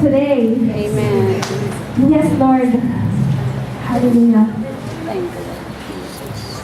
today. Amen. Yes, Lord. Hallelujah. Thank you, Lord Jesus.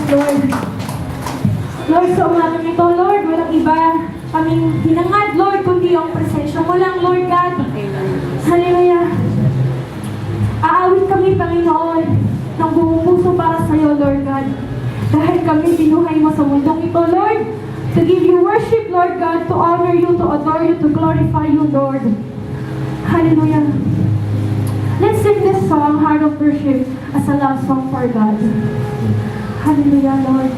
Lord. Lord, sa umagang ito, Lord, walang iba kaming hinangad, Lord, kundi ang presensya mo lang, Lord God. Hallelujah. Aawit kami, Panginoon, ng buong puso para sa iyo, Lord God. Dahil kami binuhay mo sa mundong ito, Lord, to give you worship, Lord God, to honor you, to adore you, to glorify you, Lord. Hallelujah. Let's sing this song, Heart of Worship, as a love song for God. Hallelujah, Lord.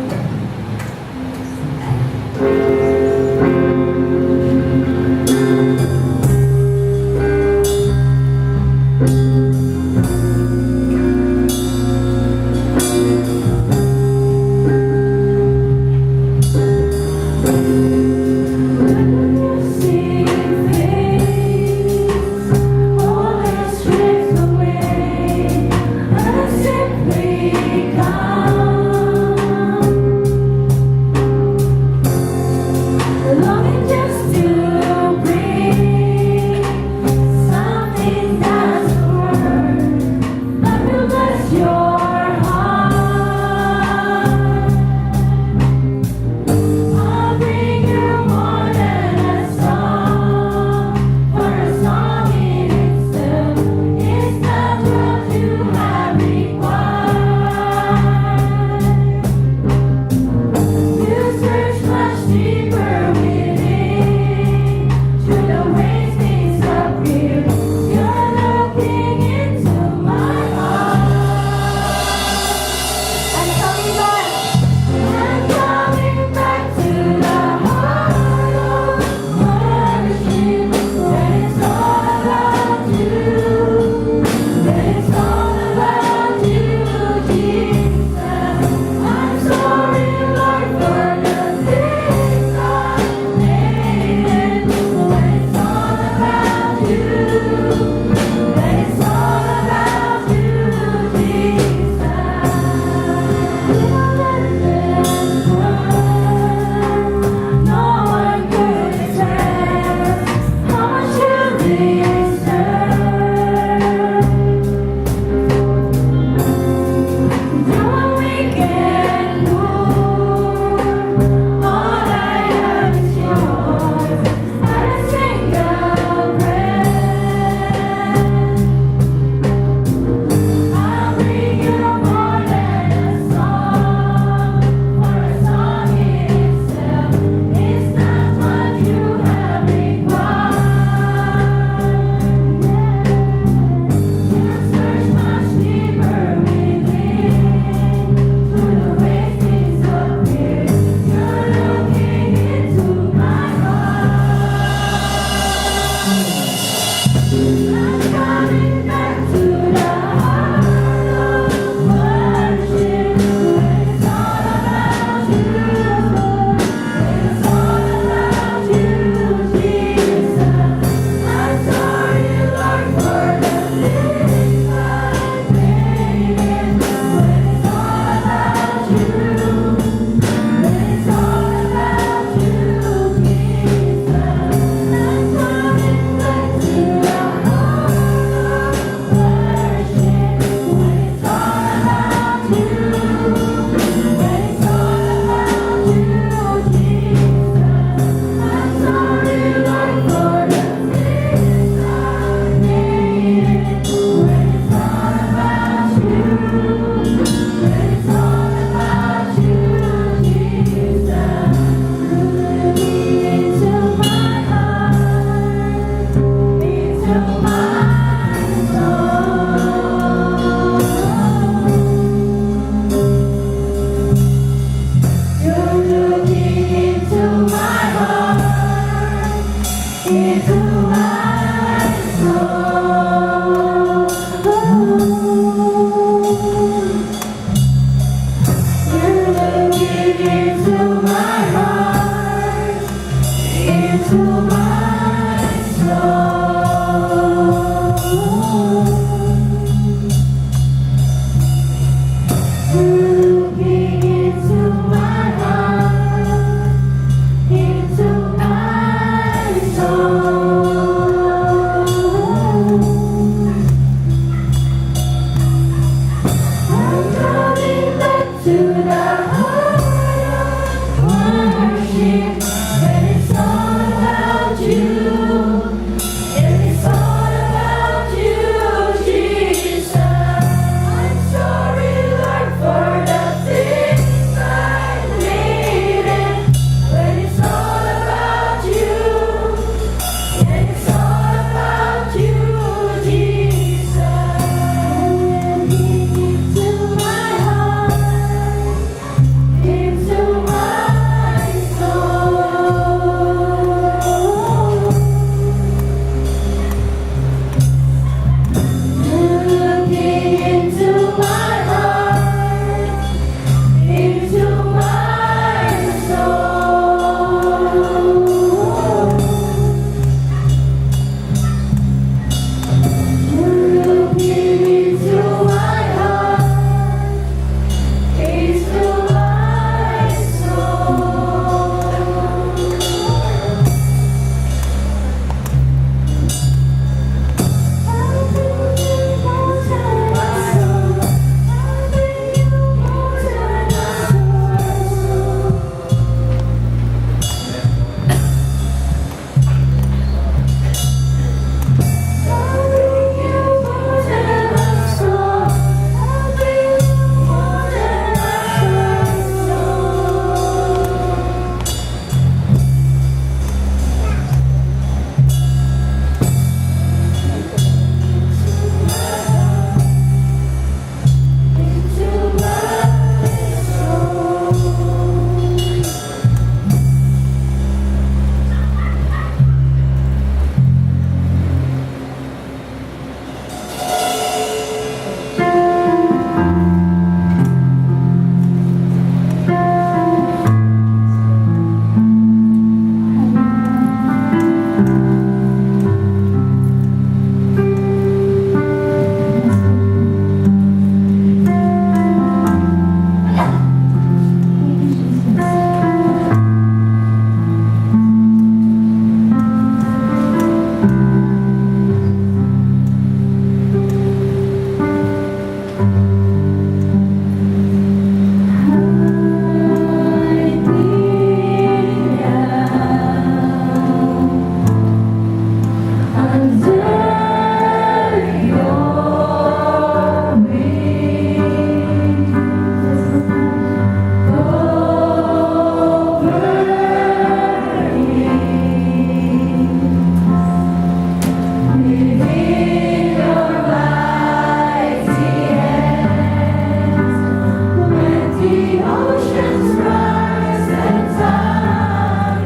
To the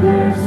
My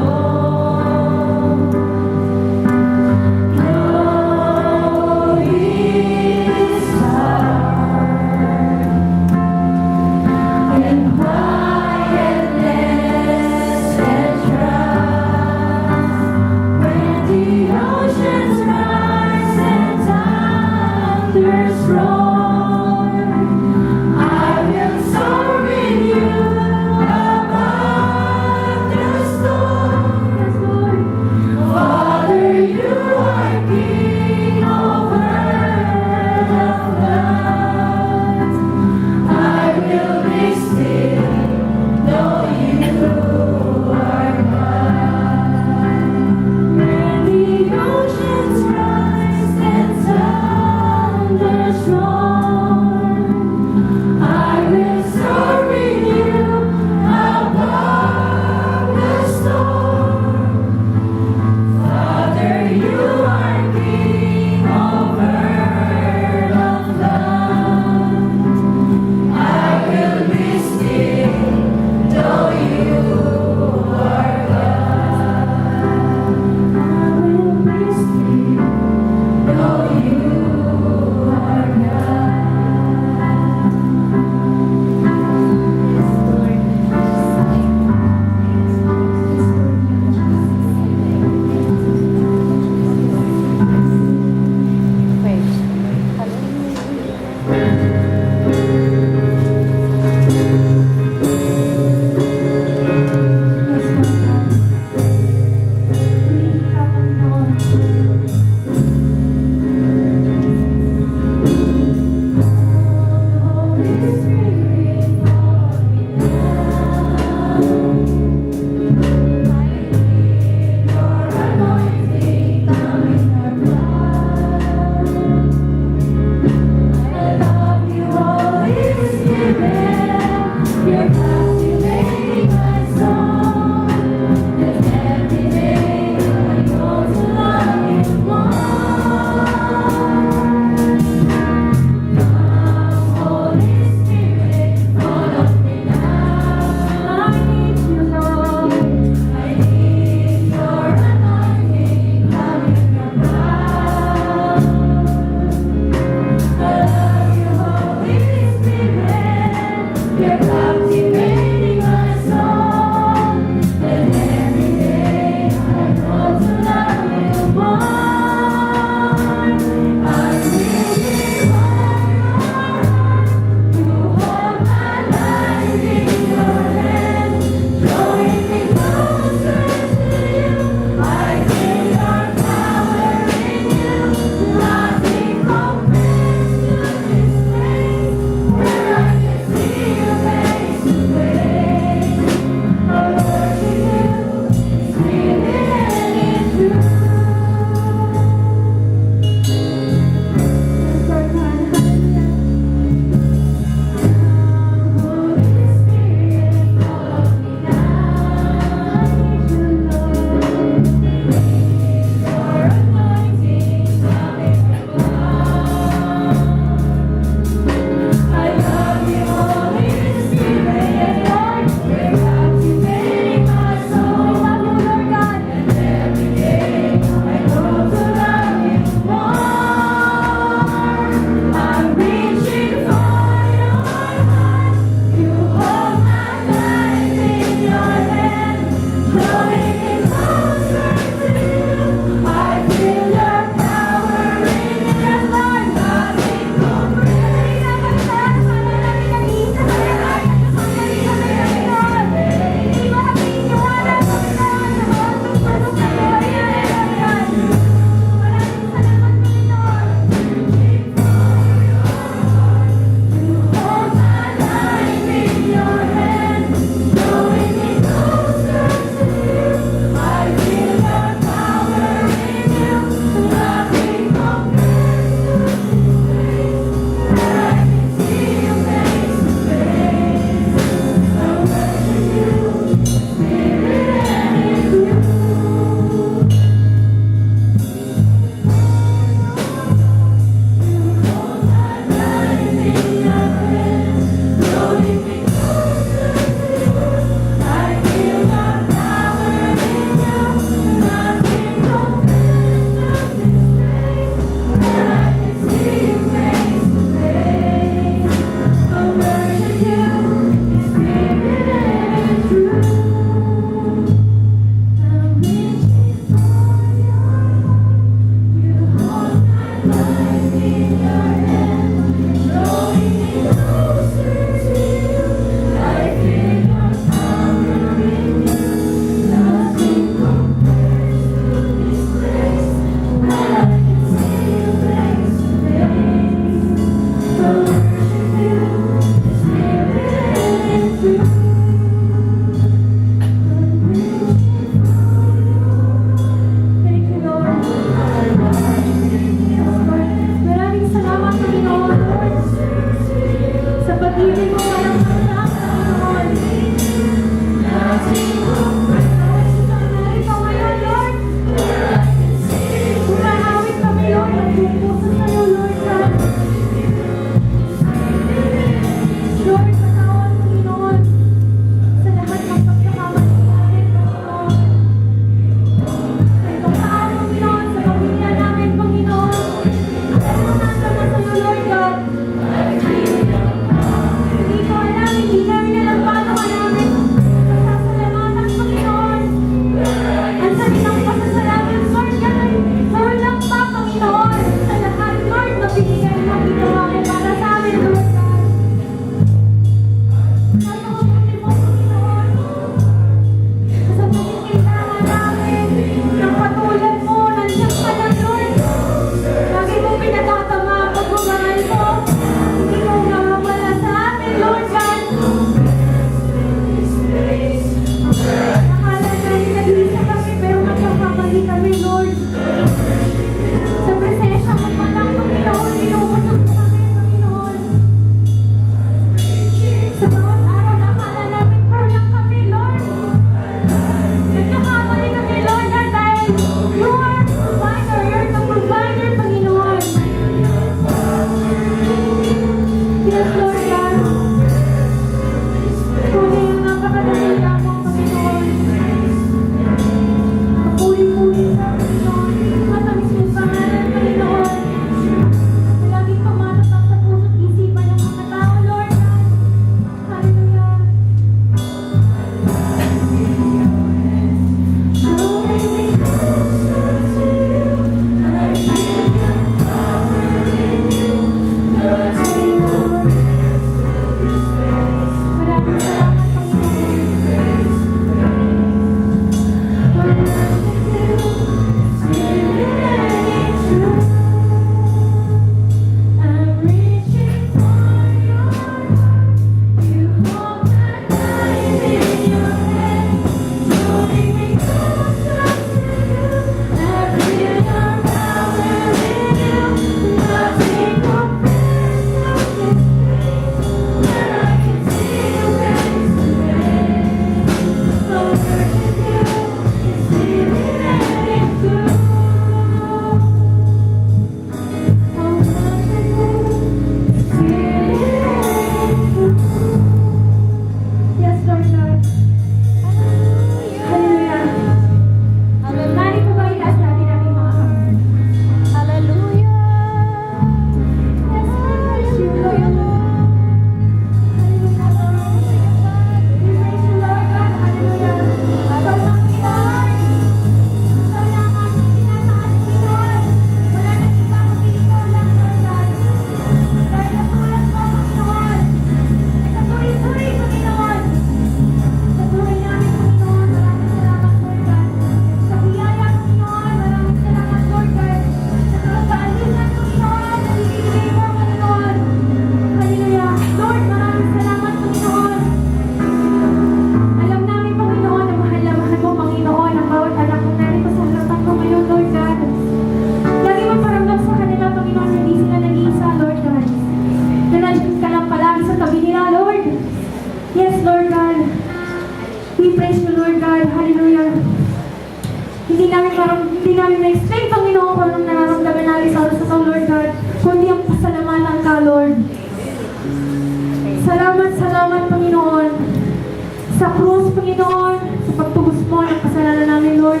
Panginoon, sa pagtubos mo ng kasalanan namin, Lord.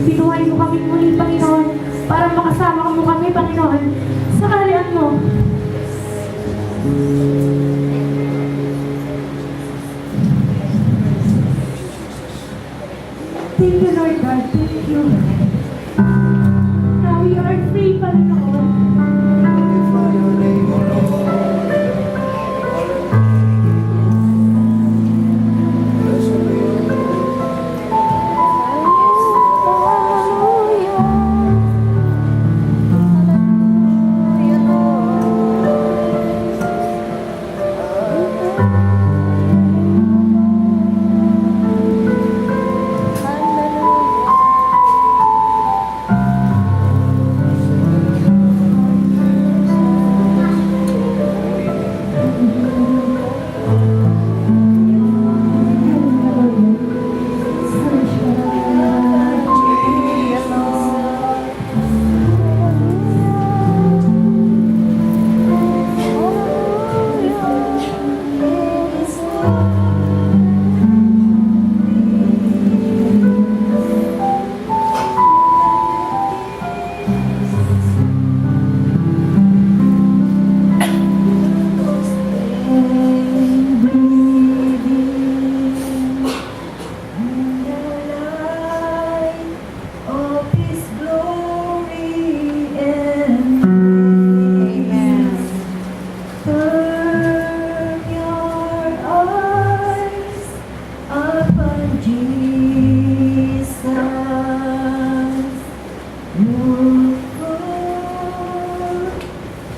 Binuhay mo kami muli, Panginoon, para makasama mo kami, Panginoon, sa kaharian mo. Thank you, Lord God. Thank you. Now we are free, Panginoon. Magnify your name, O Lord. Blessed be your name. Of His glory and grace. Turn your eyes upon Jesus. Look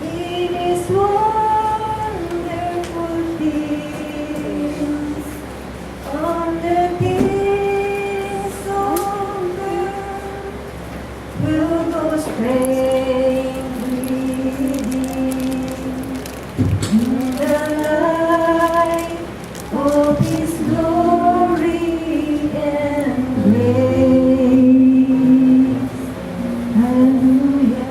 in His wonderful deeds on the days of earth. Will go straight in the light of His glory and grace. Hallelujah.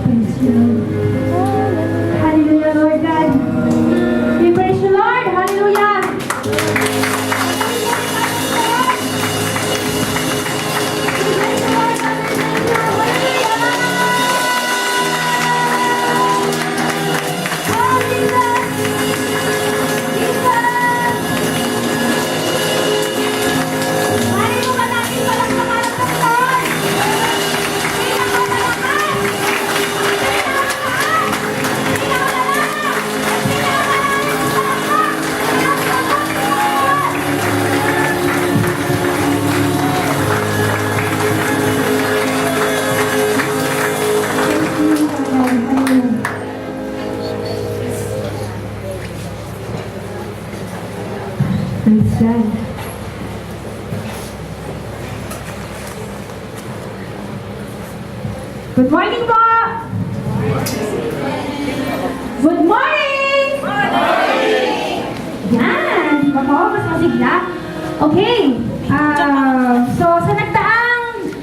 Praise you, Lord. Hallelujah, Lord God. We praise you, Lord. Hallelujah. Praise God. Good morning po! Good morning! Yan! Di ba po? Mas masigla. Okay. So, sa nagdaang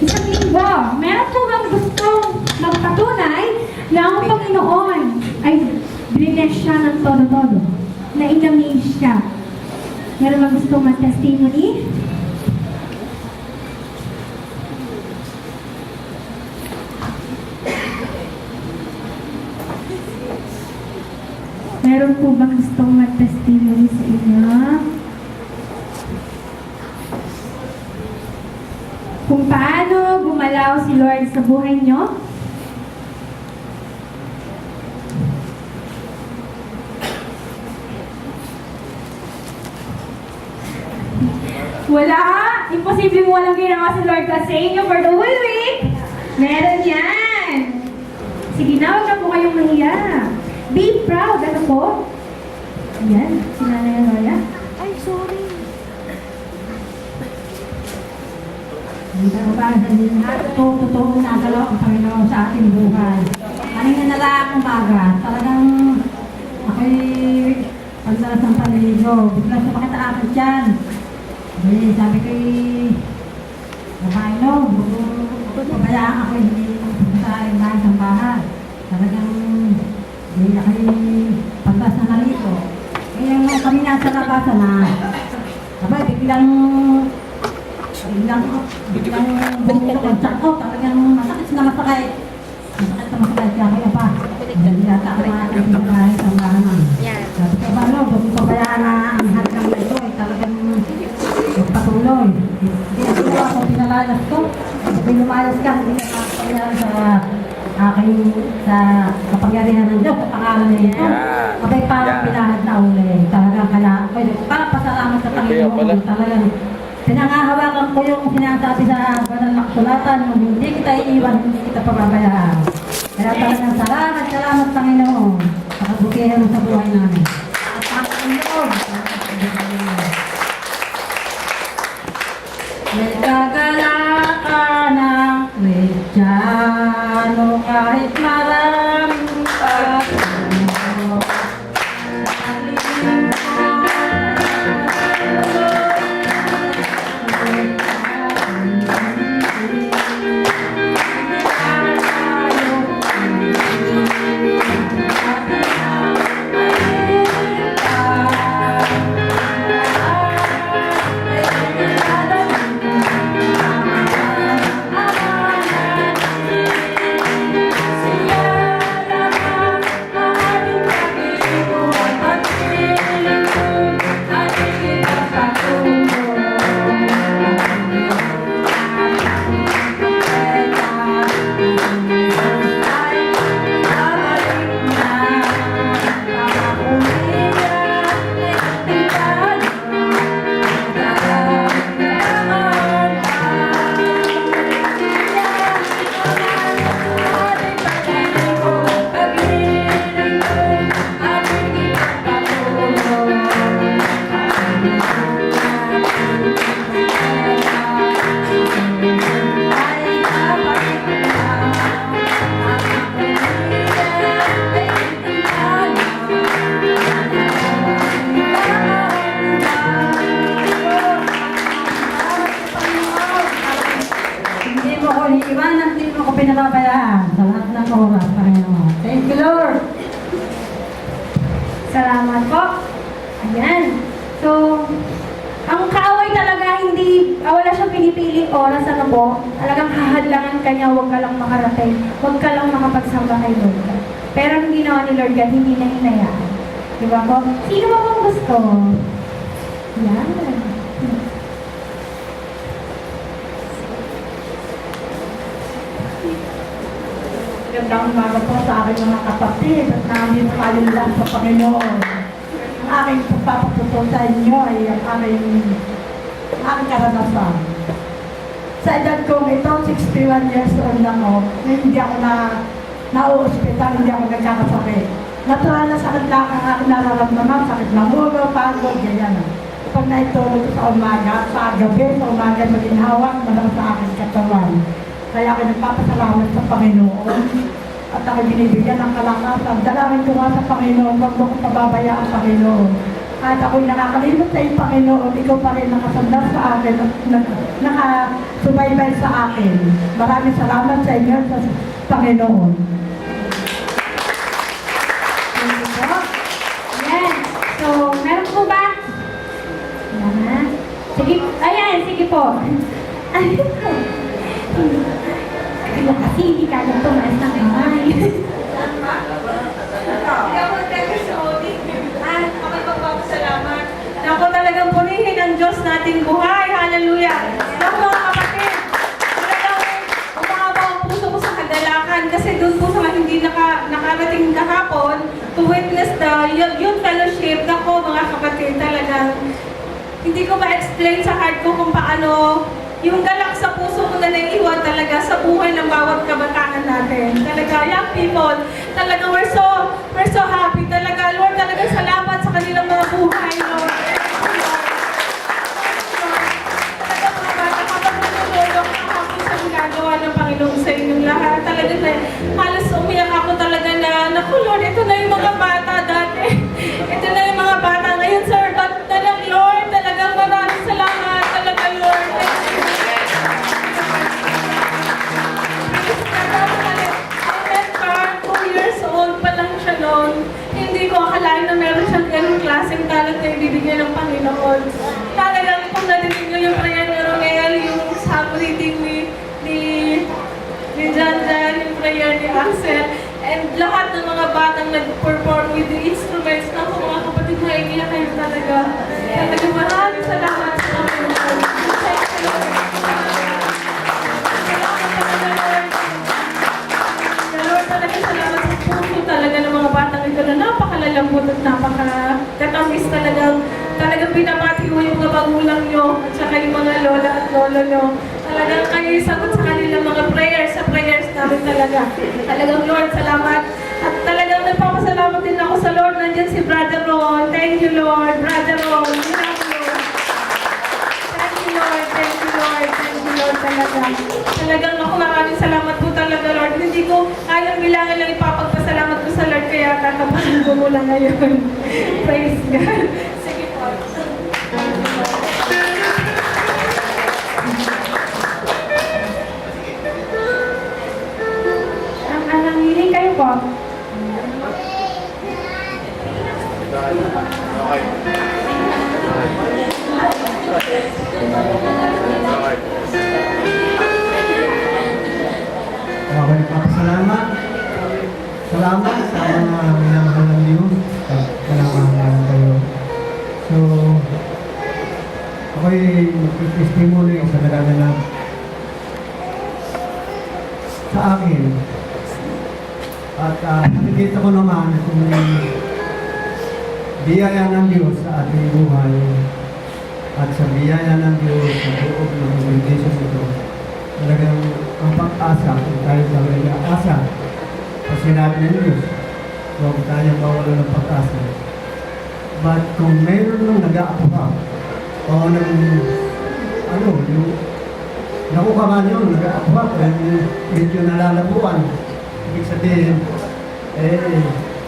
isang linggo, meron po bang gustong magpatunay na ang Panginoon ay bless siya ng todo-todo? Na in-amaze siya? Meron bang gustong mag-testimony? Meron po bang gustong mag-testimony sa inyo? Kung paano gumalaw si Lord sa buhay nyo? Wala! Imposibleng walang ginawa si Lord sa inyo for the whole week! Meron yan! Sige na, huwag na po kayong mahiya. Be proud, ano po? Yan, si Nanay Lola. Ay, sorry. Hindi ka ba din lahat totoo nagalaw ang Panginoon sa ating buhay. Kanina na lang umaga, talagang ako'y pagdalas ng paligo, bigla sumakit ang aking tiyan. Sabi ko'y, Panginoon, pabayaan ako hindi sa aking dahil sa bahay. Talagang hindi na kayo pagkas na nalito. Kaya nung kami nasa labasan na, sabay, biglang bumulok ang tiyan ko. Talagang masakit na masakit. Masakit na masakit. Kaya kaya pa, hindi yata ako makakita dahil sa bahay. Yan. Sabi ko ba, no, kung pabayaan na ang hanggang na ito, ay talagang magpatuloy. Hindi ako pinalayas ko. Kung lumayas ka, hindi ka makapabayaan sa kapangyarihan ng Diyos, sa pangalan na ito. Abay parang pinahad na uli. Talagang parang pasalamat sa Panginoon. Talagang pinangahawakan ko yung sinasabi sa banal na kasulatan, nung hindi kita iiwan, hindi kita pababayaan. Kaya talagang salamat Panginoon sa kabutihan sa buhay namin. At ang Panginoon, may kagala ka ng Kristiyano kahit maraming pagkano. Hindi mo ko pinababayaan sa lahat ng oras, Panginoon. Thank you, Lord. Salamat po. Ayan. So, ang kaaway talaga wala siyang pinipiling oras, ano po. Talagang hahadlangan ka niya, huwag ka lang makarating. Huwag ka lang makapagsamba kay Lord God. Pero ang ginawa ni Lord God, hindi na hinayaan. Di ba po? Sino ba pong gusto? Yan. Magandang umaga po sa aking mga kapatid at namin kayo lang sa Panginoon. Ang aking pagpapaputo sa inyo ay ang aking karanasan. Sa edad kong ito, 61 years old lang ako, hindi ako na-hospital, hindi ako nagkakasakit. Natural na sakit lang ang aking nararamdaman, sakit ng ulo, pagod, ganyan. Pag naitulog ko sa umaga, sa gabi, sa umaga, maginhawak, malakas sa aking katawan. Kaya ako nagpapasalamat sa Panginoon at ako binibigyan ng kalakasan. Dalangin ko nga sa Panginoon, huwag mo kong pababayaan, Panginoon. At ako'y nakakalimot sa iyo, Panginoon, ikaw pa rin nakasandal sa akin at nakasubaybay sa akin. Maraming salamat sa inyo sa Panginoon. Thank you po. Ayan. So, meron po ba? Ayan. Sige, ayan, sige po. Ayun po. Kaya kasi hindi ka agad tumaas ng kamay. Ako'y magpapasalamat na ako talagang punihin ng Diyos nating buhay. Hallelujah! Naku mga kapatid, talagang umahaba ang puso ko sa kadalakan kasi doon po sa hindi nakarating kahapon to witness yung fellowship. Naku mga kapatid, talagang hindi ko ma-explain sa heart ko kung paano yung galak sa puso ko na naiiwan talaga sa buhay ng bawat kabataan natin. Talaga, young people, talaga we're so happy. Talaga, Lord, talaga salamat sa kanilang mga buhay, Lord. Talaga mga bata, kapag natutulog ako sa ginagawa ng Panginoon sa inyong lahat, talaga na halos umiyak ako talaga na, naku Lord, ito na yung mga bata dati. Ito na yung mga bata ngayon, sir. But talagang, Lord, talagang maraming salamat. Talaga, Lord. Thank you. Panginoon. Talagang kung nadinig nyo yung prayer ni Rongel, yung psalm reading ni John Jan, yung prayer ni Axel, and lahat ng mga batang nag-perform with the instruments, na mga kapatid na iniyak kayo talaga. Talaga maraming salamat sa Panginoon. Thank you, Lord. Salamat talaga, Lord. Lord, talaga salamat sa puso talaga ng mga batang ito na napakalalambot at napakatamis talagang pinapati mo yung mga magulang nyo at saka yung mga lola at lolo nyo. Talagang kayo yung sagot sa kanilang mga prayers, sa prayers namin talaga. Talagang Lord, salamat. At talagang nagpapasalamat din ako sa Lord. Nandiyan si Brother Ron. Thank you, Lord. Brother Ron. We love you. Thank you, Lord. Thank you, Lord. Thank you, Lord, talaga. Talagang ako maraming salamat po talaga, Lord. Hindi ko kayang bilangan lang ipapagpasalamat ko sa Lord, kaya kakapasin ko mula ngayon. Praise God. Sige po. Nanangiling kayo po. Okay, salamat. Salamat sa mga minamahalan niyo. Salamat kayo. So, ako'y mag-testimony sa nagaganap sa akin. At nakikita ko naman kung biyaya ng Diyos sa ating buhay at sa biyaya ng Diyos sa buod ng congregation ito. Talagang ang pag-asa, kung tayo talagang nag-aasa sa sinabi ng Diyos, huwag tayong mawala ng pag-asa. But kung mayroon nang nag-aapuha, o yung nakukaman yun, nag-aapuha, medyo nalalabuan, ibig sabihin,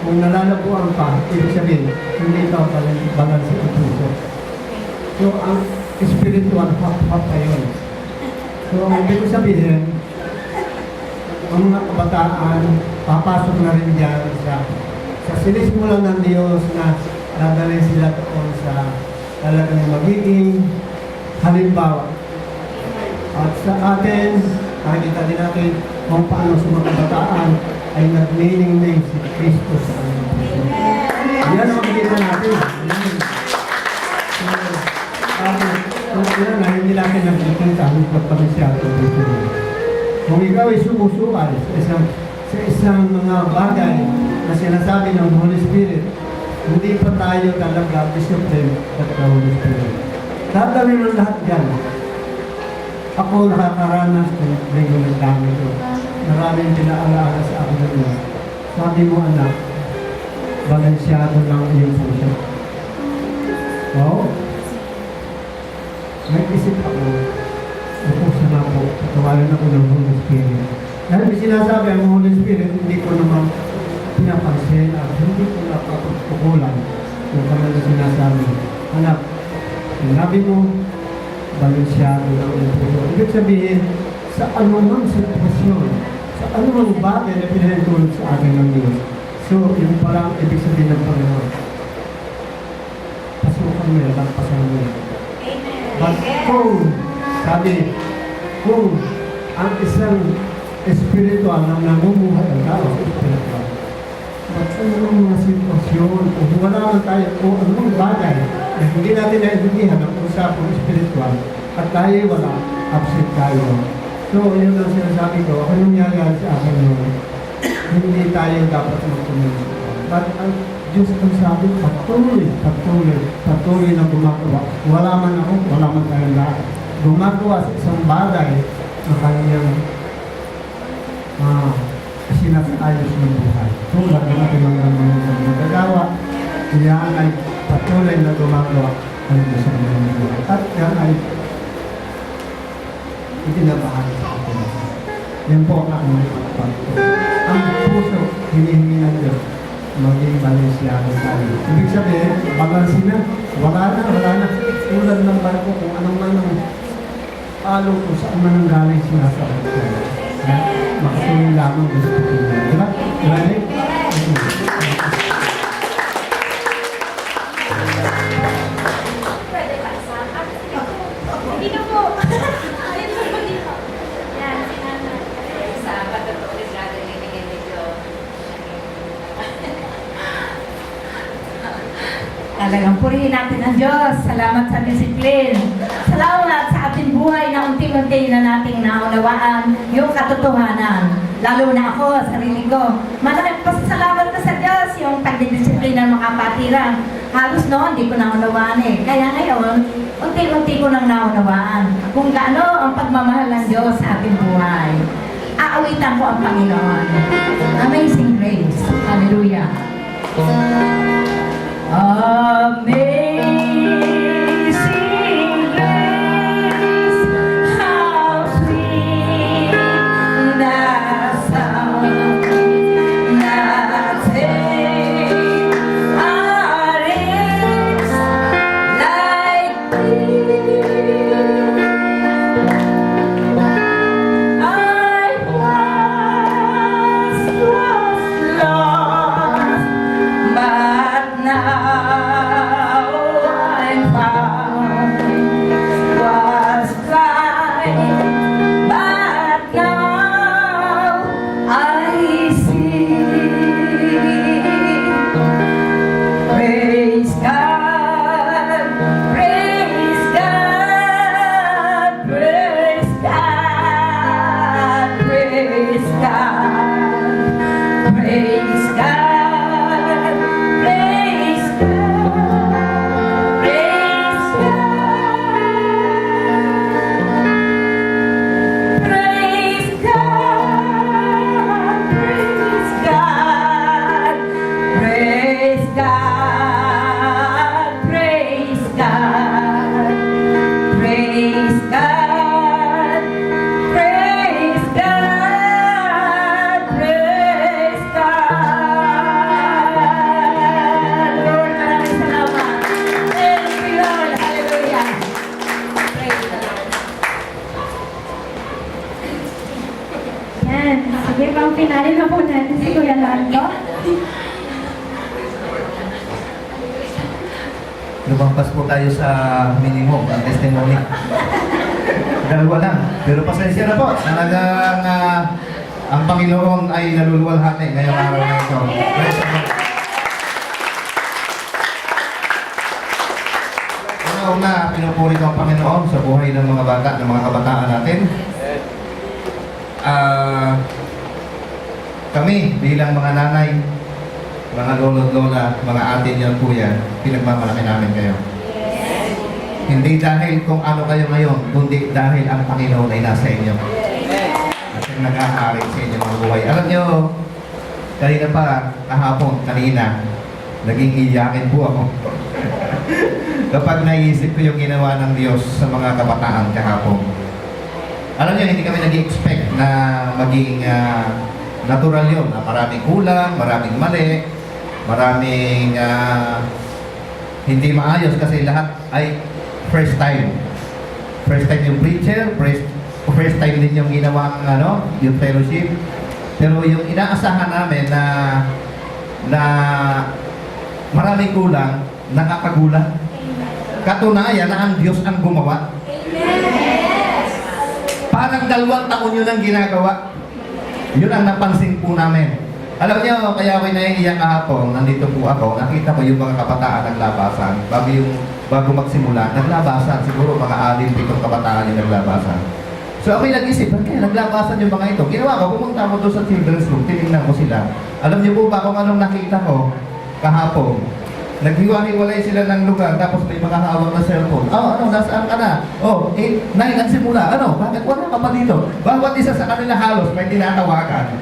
kung nalalabuan pa, ibig sabihin, hindi ka pala banal sa puso. So, ang spiritual hap-hap pa yun. So, ang ibig sabihin, ang mga kabataan, papasok na rin dyan sa sinisimulan ng Diyos na dadalhin sila doon sa talagang magiging halimbawa. At sa atin, nakikita din natin kung paano sa mga kabataan ay nag-meaning si Kristo sa kanilang puso. Yan ang makikita natin. Kung yan na hindi natin nakikita ang pagpapasya at Kristo. Kung ikaw ay sumusukal sa isang mga bagay na sinasabi ng Holy Spirit, hindi pa tayo talaga discipline at Holy Spirit. Tatawin mo lahat yan. Ako nakakaranas ng linggo ng dami ito. Maraming pinaalaala sa akin ng Diyos. Sabi mo, anak, balansyado lang iyong puso. Oo? May isip ako, sana po, patawalan ako ng Holy Spirit. Dahil may sinasabi ang Holy Spirit, hindi ko naman pinapansin at hindi ko napapagpukulan yung kanyang sinasabi. Anak, sinabi mo, balansyado lang yung puso. Ibig sabihin, sa anumang sitwasyon, sa anumang bagay na pinahintulog sa akin ng Diyos. So, yun palang ibig sabihin ng Panginoon. Pasukan mo yan, pasahan mo yan. But kung, sabi, kung ang isang espiritual na namumuhay ang tao sa espiritual, but anong mga sitwasyon, kung wala man tayo, kung anong bagay na hindi natin naiintindihan ang usapang espiritual, at tayo wala, absent tayo. So, yun ang sinasabi ko, ako nangyayari sa akin noon, hindi tayo dapat mag-community. But ang Diyos ang sabi, patuloy na gumagawa. Wala man ako, wala man tayong lahat. Gumagawa sa isang bagay na kanyang sinasayos ng buhay. Tulad na natin mga nagagawa, yan ay patuloy na gumagawa ng Diyos ang mga buhay. At yan ay itinabahagi sa atin. Yan po ang pagpapagod. Ang puso, hinihingi ng Diyos, maging balansyado tayo. Ibig sabihin, balansin na, wala na. Tulad ng barko, kung anong man ang palo, kung saan man ang galing sinasabi ko. Makatuloy lamang gusto ko. Diba? Right? purihin natin ang Diyos. Salamat sa disiplin. Salamat sa ating buhay na unti-unti na nating naunawaan yung katotohanan. Lalo na ako, sarili ko. Malaking pasasalamat na sa Diyos yung pagdidisiplin ng mga kapatiran. Halos noon, hindi ko naunawaan eh. Kaya ngayon, unti-unti ko nang naunawaan kung gaano ang pagmamahal ng Diyos sa ating buhay. Aawitan ko ang Panginoon. Amazing grace. Hallelujah. Amazing grace, how sweet the sound that saved a wretch like me. I once was lost, but now I'm found. Was blind, but now I see. Praise God, praise God, praise God, praise God, praise God, praise God, praise God, praise God, praise God, praise God, praise God, praise God, praise God, praise God. Lord, maraming salamat. Thank you, Lord. Hallelujah. Praise God. Yan. Sige, pang pinali na po natin si Kuya Lando. Lumampas po tayo sa minimum, ang testimony. Dalawa lang. Pero pasensya na po. Talagang ang Panginoon ay naluluwalhati ngayong araw na ito. Praise the Lord. Una, pinupuri ko ang Panginoon sa buhay ng mga bata, ng mga kabataan natin. Kami bilang mga nanay, mga lolo't lola, mga ate niyo po yan, pinagmamalaki namin kayo. Hindi dahil kung ano kayo ngayon, kundi dahil ang Panginoon ay nasa inyo. At yung nag-aaring sa inyong mga buhay. Alam niyo, kanina pa, kanina, naging iyakin po ako. Kapag naisip ko yung ginawa ng Diyos sa mga kabataan kahapon. Alam niyo, hindi kami nag-expect na maging natural yun. Na maraming kulang, maraming mali, maraming hindi maayos kasi lahat ay first time. First time yung preacher, first time din yung ginawang yung fellowship. Pero yung inaasahan namin na maraming kulang, nakakagulat. Katunayan na ang Diyos ang gumawa. Parang 2 taon yun ang ginagawa. Yun ang napansin po namin. Alam niyo, kaya ako'y naiiyak kahapon, nandito po ako, nakita ko yung mga kabataan naglabasan. Bago magsimula, naglabasan. Siguro mga 6-7 kabataan yung naglabasan. So ako'y nag-isip, kaya naglabasan yung mga ito. Ginawa ko, pumunta ako doon sa children's room, tinignan ko sila. Alam niyo po ba kung anong nakita ko kahapon? Naghiwa-hiwalay sila ng lugar, tapos may mga hawak na cellphone. Nasaan ka na? Ang simula. Bakit wala ka pa dito? Bawat isa sa kanila halos may tinatawagan.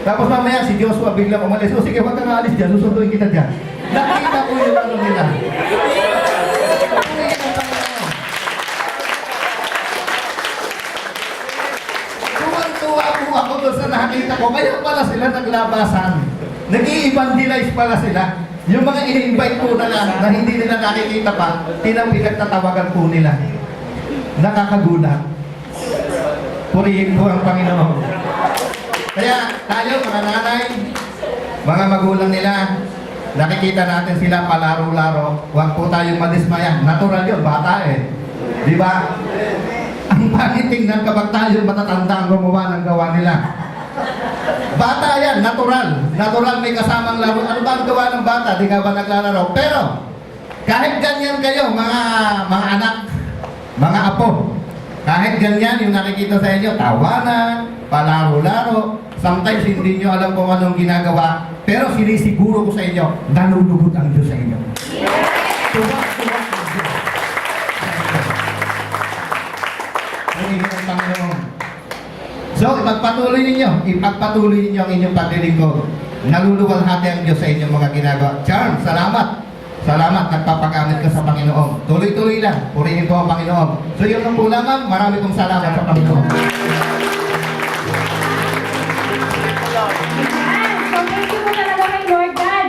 Tapos mamaya si Joshua biglang umalis. Sige, huwag kang aalis dyan, susunduin kita dyan. Nakita ko yung nila. Tuwang-tuwa po ako doon sa nakita ko. Kaya pala sila naglabasan. Nag-i-evangelize pala sila. Yung mga i-invite po na hindi nila nakikita pa, pinagtatawagan po nila. Nakakagulat. Purihin po ang Panginoon. Kaya tayo, mga nanay, mga magulang nila, nakikita natin sila palaro-laro. Huwag po tayong madismaya. Natural yun, bata eh. Di ba? Ang pangit tingnan kapag tayo matatanda ang gumawa ng gawa nila. Bata yan, natural. Natural may kasamang laro. Ano ba ang gawa ng bata? Di nga ba naglalaro? Pero, Kahit ganyan kayo, mga anak, mga apo, kahit ganyan yung nakikita sa inyo, tawanan, palaro-laro, sometimes hindi nyo alam kung anong ginagawa, pero sinisiguro ko sa inyo, nalulugod ang Diyos sa inyo. Tuwak-tuwak ang Diyos. Purihin ang Panginoon. So, ipagpatuloy ninyo ang inyong paglilingkod. Naluluwalhati ang Diyos sa inyong mga ginagawa. Charm, salamat. Salamat, nagpapagamit ka sa Panginoon. Tuloy-tuloy lang, purihin po ang Panginoon. So yun lang po lamang, marami pong salamat sa Panginoon. Ayan. So, thank you po talaga kay Lord God.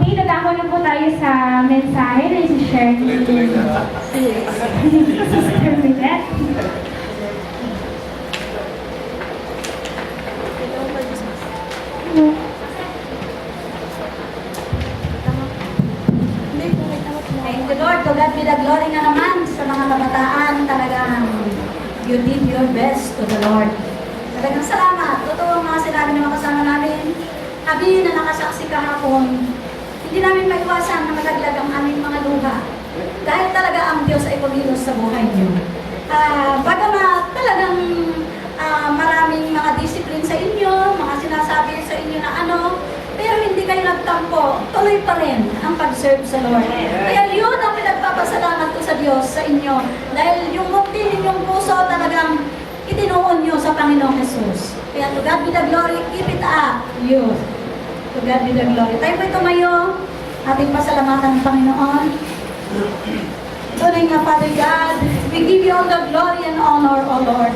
Okay, dadako na po tayo sa mensahe na isi-share ni Sister Minette. Thank you, Lord. To God be the glory nga naman sa mga kabataan. Talagang you did your best to the Lord. Talagang salamat. Totoo ang mga sinabi ng mga kasama namin. Abi na nakasaksi kahapon, hindi namin maiwasan na malaglag ang aming mga luha. Dahil talaga ang Diyos ay kumilos sa buhay niyo. Bagamat talagang maraming mga disiplin sa inyo, mga sinasabi sa inyo na ano, pero hindi kayo nagtampo, tuloy pa rin ang pag-serve sa Lord. Kaya yun ang pinagpapasalamat ko sa Diyos sa inyo. Dahil yung mukti ninyong puso talagang itinuon nyo sa Panginoong Jesus. Kaya to God be the glory, keep it up, you. To God be the glory. Tayo po'y tumayo, ating pasalamatan ng Panginoon. Tunay nga, Father God, we give you all the glory and honor, O Lord.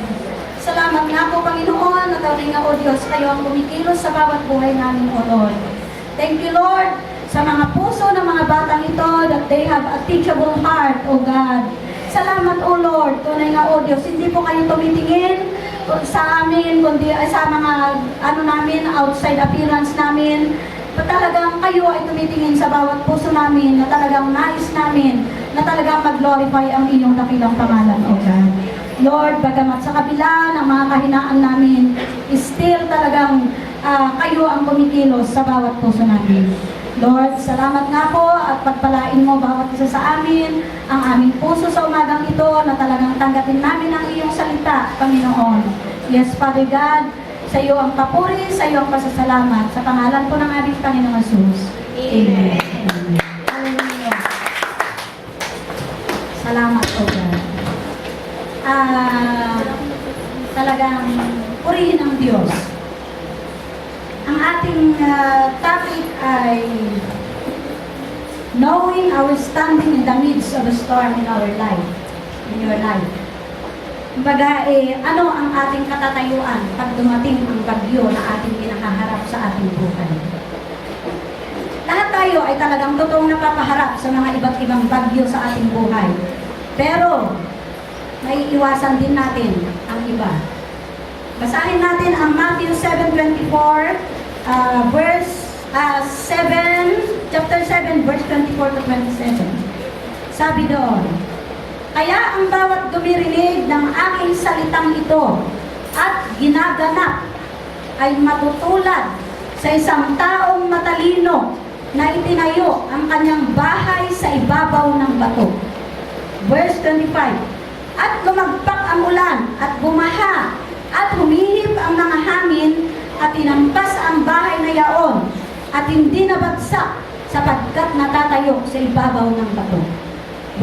Salamat nga po, Panginoon, at tunay nga, O Diyos, kayo ang kumikilos sa bawat buhay namin, O Lord. Thank you, Lord, sa mga puso ng mga batang ito, that they have a teachable heart, O God. Salamat, O Lord, tunay nga, O Diyos, hindi po kayo tumitingin sa amin, kundi sa mga, namin, outside appearance namin. Talagang kayo ay tumitingin sa bawat puso namin, na talagang nais namin, na talagang mag-glorify ang inyong dakilang pangalan, O God. Lord, bagamat sa kabila ng mga kahinaan namin, still talagang kayo ang kumikilos sa bawat puso namin. Lord, salamat nga po at pagpalain mo bawat isa sa amin, ang aming puso sa umagang ito na talagang tanggapin namin ang iyong salita, Panginoon. Yes, Father God, sa iyo ang papuri, sa iyo ang pasasalamat, sa pangalan po ng aming Panginoong Jesus. Amen. Hallelujah. Salamat po, God. Talagang purihin ang Diyos. Ang ating topic ay knowing our standing in the midst of a storm in our life, in your life. Kumbaga, ano ang ating katatayuan pag dumating ang bagyo na ating kinakaharap sa ating buhay. Lahat tayo ay talagang totoong napapaharap sa mga iba't ibang bagyo sa ating buhay. Pero, naiiwasan din natin ang iba. Basahin natin ang Matthew 7:24, chapter 7, verse 24 to 27. Sabi doon, kaya ang bawat dumirinig ng aking salitang ito at ginaganap ay matutulad sa isang taong matalino na itinayo ang kanyang bahay sa ibabaw ng bato. Verse 25, at lumagpak ang ulan at bumaha at humihip ang mga hangin at tinampas ang bahay na yaon at hindi nabagsak sapagkat natatayo sa ibabaw ng bato.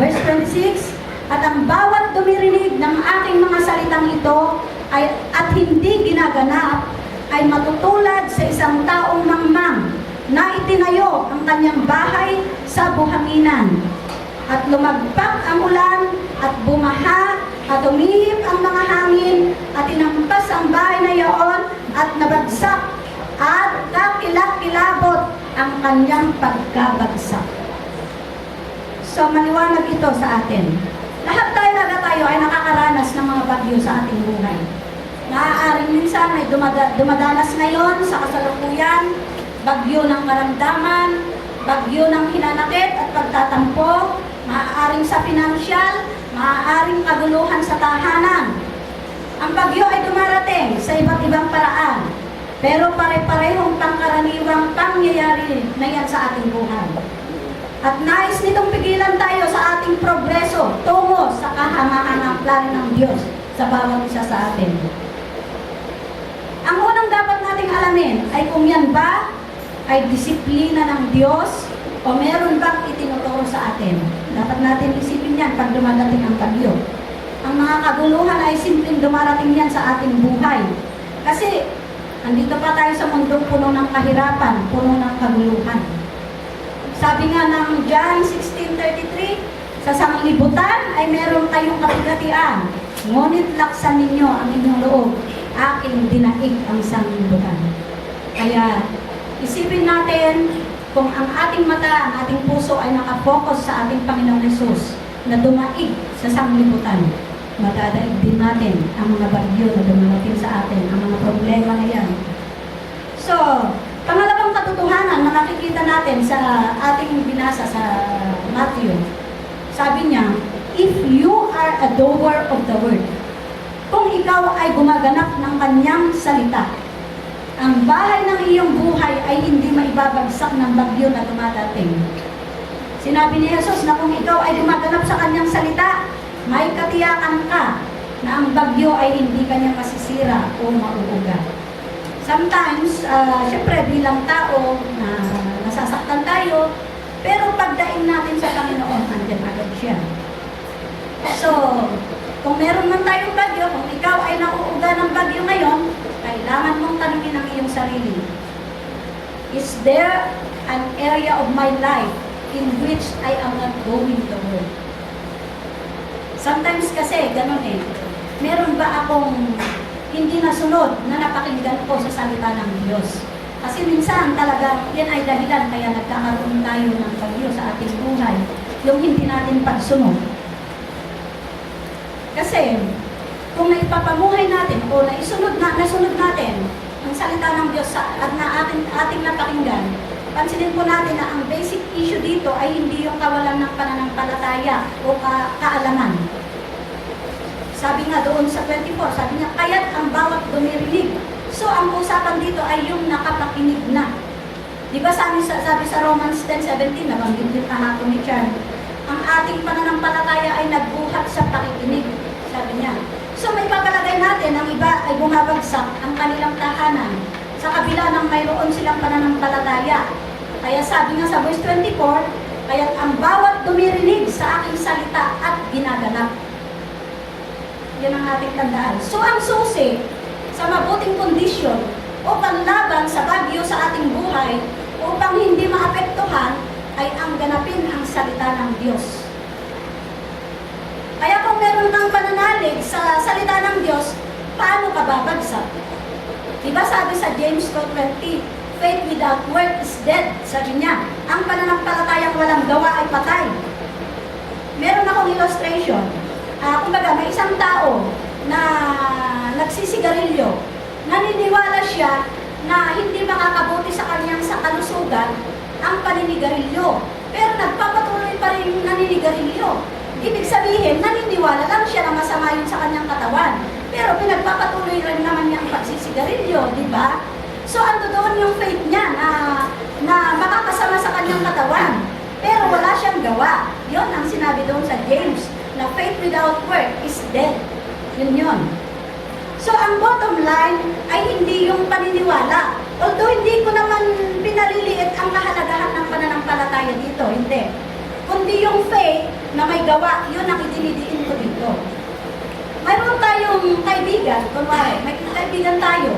Verse 26, at ang bawat dumirinig ng aking mga salitang ito at hindi ginaganap ay matutulad sa isang taong mangmang na itinayo ang kanyang bahay sa buhanginan. At lumagpak ang ulan at bumaha at umihip ang mga hangin at tinampas ang bahay na iyon at nabagsak at kakilak-kilabot ang kanyang pagkabagsak. So maliwanag ito sa atin. Lahat tayo ay nakakaranas ng mga bagyo sa ating buhay. Naaaring minsan ay dumadanas ngayon sa kasalukuyan, bagyo ng karamdaman, bagyo ng hinanakit at pagtatampo, maaaring sa pinansyal, maaaring kaguluhan sa tahanan. Ang bagyo ay dumarating sa iba't ibang paraan, pero pare-parehong pangkaraniwang pangyayari na yan sa ating buhay. At nais nitong pigilan tayo sa ating progreso tungo sa kahangahangang plano ng Diyos sa bawat isa sa atin. Ang unang dapat nating alamin ay kung yan ba ay disiplina ng Diyos o meron bang itinuturo sa atin. Dapat natin isipin yan pag dumadating ang bagyo. Ang mga kaguluhan ay simpleng dumarating yan sa ating buhay. Kasi andito pa tayo sa mundong puno ng kahirapan, puno ng kaguluhan. Sabi nga ng John 16:33, sa sanglibutan ay meron kayong kapigatian, ngunit laksan ninyo ang inyong loob, aking dinaig ang sanglibutan. Kaya isipin natin kung ang ating mata, ang ating puso ay nakafocus sa ating Panginoong Hesus na dumaig sa sanglibutan. Madadaig din natin ang mga bagyo na dumarating sa atin, ang mga problema na yan. So, pangalawang katotohanan na nakikita natin sa ating binasa sa Matthew, sabi niya, if you are a doer of the word, kung ikaw ay gumaganap ng kanyang salita, ang bahay ng iyong buhay ay hindi maibabagsak ng bagyo na dumadating. Sinabi ni Jesus na kung ikaw ay gumaganap sa kanyang salita, may katiyakan ka na ang bagyo ay hindi kanya masisira o mauuga. Sometimes, syempre bilang tao na nasasaktan tayo, pero pagdaing natin sa Panginoon, andyan agad siya. So, kung meron man tayong bagyo, kung ikaw ay nauuga ng bagyo ngayon, kailangan mong tanungin ang iyong sarili. Is there an area of my life in which I am not going to work? Sometimes kasi, ganun eh. Meron ba akong hindi nasunod na napakinggan ko sa salita ng Diyos? Kasi minsan talagang yan ay dahilan kaya nagkakaroon tayo ng bagyo sa ating buhay. Yung hindi natin pagsunod. Kasi, kung naipapamuhay natin o nasunod natin ang salita ng Diyos at na ating napakinggan, pansinin po natin na ang basic issue dito ay hindi yung kawalan ng pananampalataya o kaalaman. Sabi nga doon sa 24, sabi niya, kaya't ang bawat dumirinig. So, ang usapan dito ay yung nakapakinig na. Di ba sabi sa Romans 10:17, nabanggit din kahapon ni Chan, ang ating pananampalataya ay nagbuhat sa pakikinig, sabi niya. So, may papalagay natin, ang iba ay bumabagsak ang kanilang tahanan sa kabila ng mayroon silang pananampalataya. Kaya sabi nga sa verse 24, kaya't ang bawat dumirinig sa aking salita at ginaganap. Yan ang ating tandaan. So, ang susi sa mabuting kondisyon o panlaban sa bagyo sa ating buhay upang hindi maapektuhan ay ang ganapin ang salita ng Diyos. Kaya kung meron kang pananalig sa salita ng Diyos, paano ka babagsak? Diba sabi sa James 2:20, faith without work is dead. Sabi niya, ang pananampalatayang walang gawa ay patay. Meron akong illustration. Kumbaga, may isang tao na nagsisigarilyo. Naniniwala siya na hindi makakabuti sa kanyang sa kalusugan ang paninigarilyo. Pero nagpapatuloy pa rin yung naninigarilyo. Ibig sabihin, naniniwala lang siya na masama yun sa kanyang katawan. Pero pinagpapatuloy rin naman niya ang pagsisigarilyo, di ba? So, ando doon yung faith niya na makakasama sa kanyang katawan. Pero wala siyang gawa. Yun ang sinabi doon sa James, na faith without work is dead. Yun. So, ang bottom line ay hindi yung paniniwala. Although hindi ko naman pinaliliit ang kahalagahan ng pananampalataya dito, hindi. Kundi yung faith na may gawa, yun ang idinidiin ko dito. Mayroon tayong kaibigan, kunwari, may kaibigan tayo,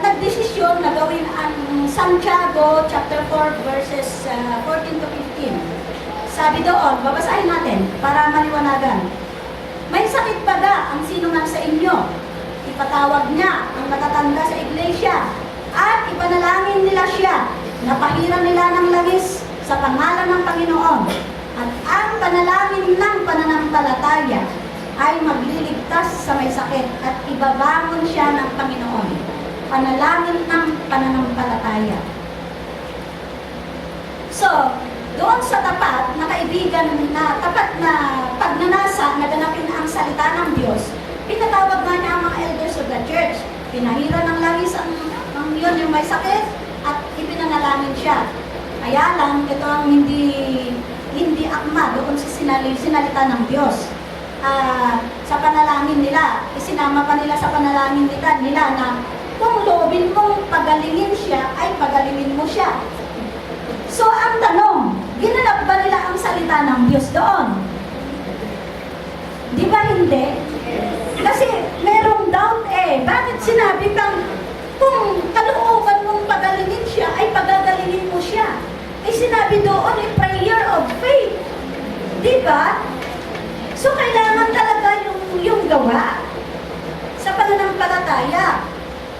nagdesisyon na gawin ang Santiago chapter 4 verses 14 to 15. Sabi doon, babasahin natin para maliwanagan. May sakit ba ang sino man sa inyo? Ipatawag niya ang matatanda sa iglesia at ipanalangin nila siya na pahiran nila ng langis sa pangalan ng Panginoon. At ang panalangin ng pananampalataya ay magliligtas sa may sakit at ibabangon siya ng Panginoon. Panalangin ng pananampalataya. So, doon sa tapat na kaibigan na tapat na pagnanasa na ganapin ang salita ng Diyos, pinatawag na niya ang mga elders of the church. Pinahira ng langis ang yun yung may sakit at ipinanalangin siya. Kaya lang, ito ang hindi akma doon sa sinalita ng Diyos. Sa panalangin nila, isinama pa nila sa panalangin nila na kung loobin mong pagalingin siya, ay pagalingin mo siya. So ang tanong, ginanap ba nila ang salita ng Diyos doon? Di ba hindi? Kasi merong doubt Bakit sinabi pang kung kalooban mong pagalingin siya, ay pagagalingin mo siya? Sinabi doon prayer of faith. Di ba? So kailangan talaga yung gawa sa pananampalataya.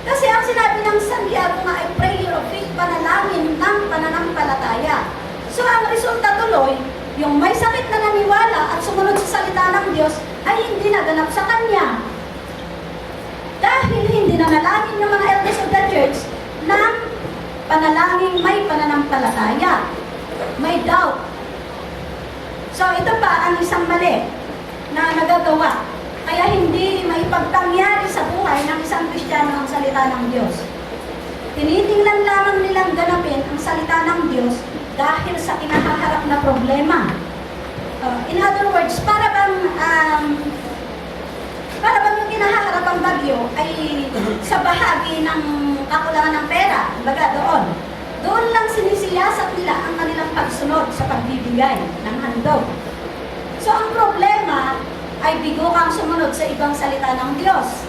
Kasi ang sinabi ng Santiago nga ay prayer of faith, panalangin ng pananampalataya. So ang resulta tuloy, yung may sakit na naniwala at sumunod sa salita ng Diyos ay hindi naganap sa kanya. Dahil hindi nanalangin ng mga elders of the church ng panalangin may pananampalataya. May doubt. So ito pa ang isang mali na nagagawa. Kaya hindi maipagpangyari sa buhay ng isang Kristiyano ang salita ng Diyos. Tinitingnan lamang nilang ganapin ang salita ng Diyos dahil sa kinahaharap na problema. In other words, para bang yung kinahaharap ang bagyo ay sa bahagi ng kakulangan ng pera, baga doon lang sinisiyasat nila ang kanilang pagsunod sa pagbibigay ng handog. So ang problema ay bigo kang sumunod sa ibang salita ng Diyos.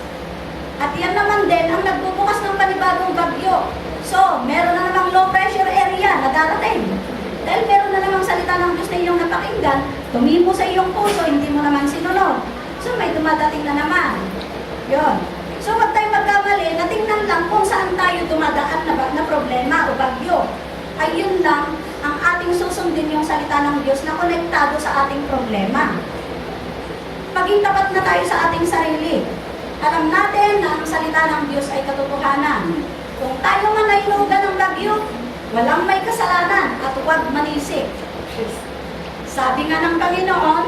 At yan naman din ang nagbubukas ng panibagong bagyo. So, meron na namang low pressure area na darating. Dahil meron na namang salita ng Diyos na iyong napakinggan, tumimo sa iyong puso, hindi mo naman sinunod. So, may dumadating na naman. Yun. So, wag tayo magkamali, natingnan lang kung saan tayo dumadaan na problema o bagyo. Ay yun lang ang ating susundin yung salita ng Diyos na konektado sa ating problema. Maging tapat na tayo sa ating sarili. Alam natin na ang salita ng Diyos ay katotohanan. Kung tayo man ay inuugan ng bagyo, walang may kasalanan at huwag manisik. Sabi nga ng Panginoon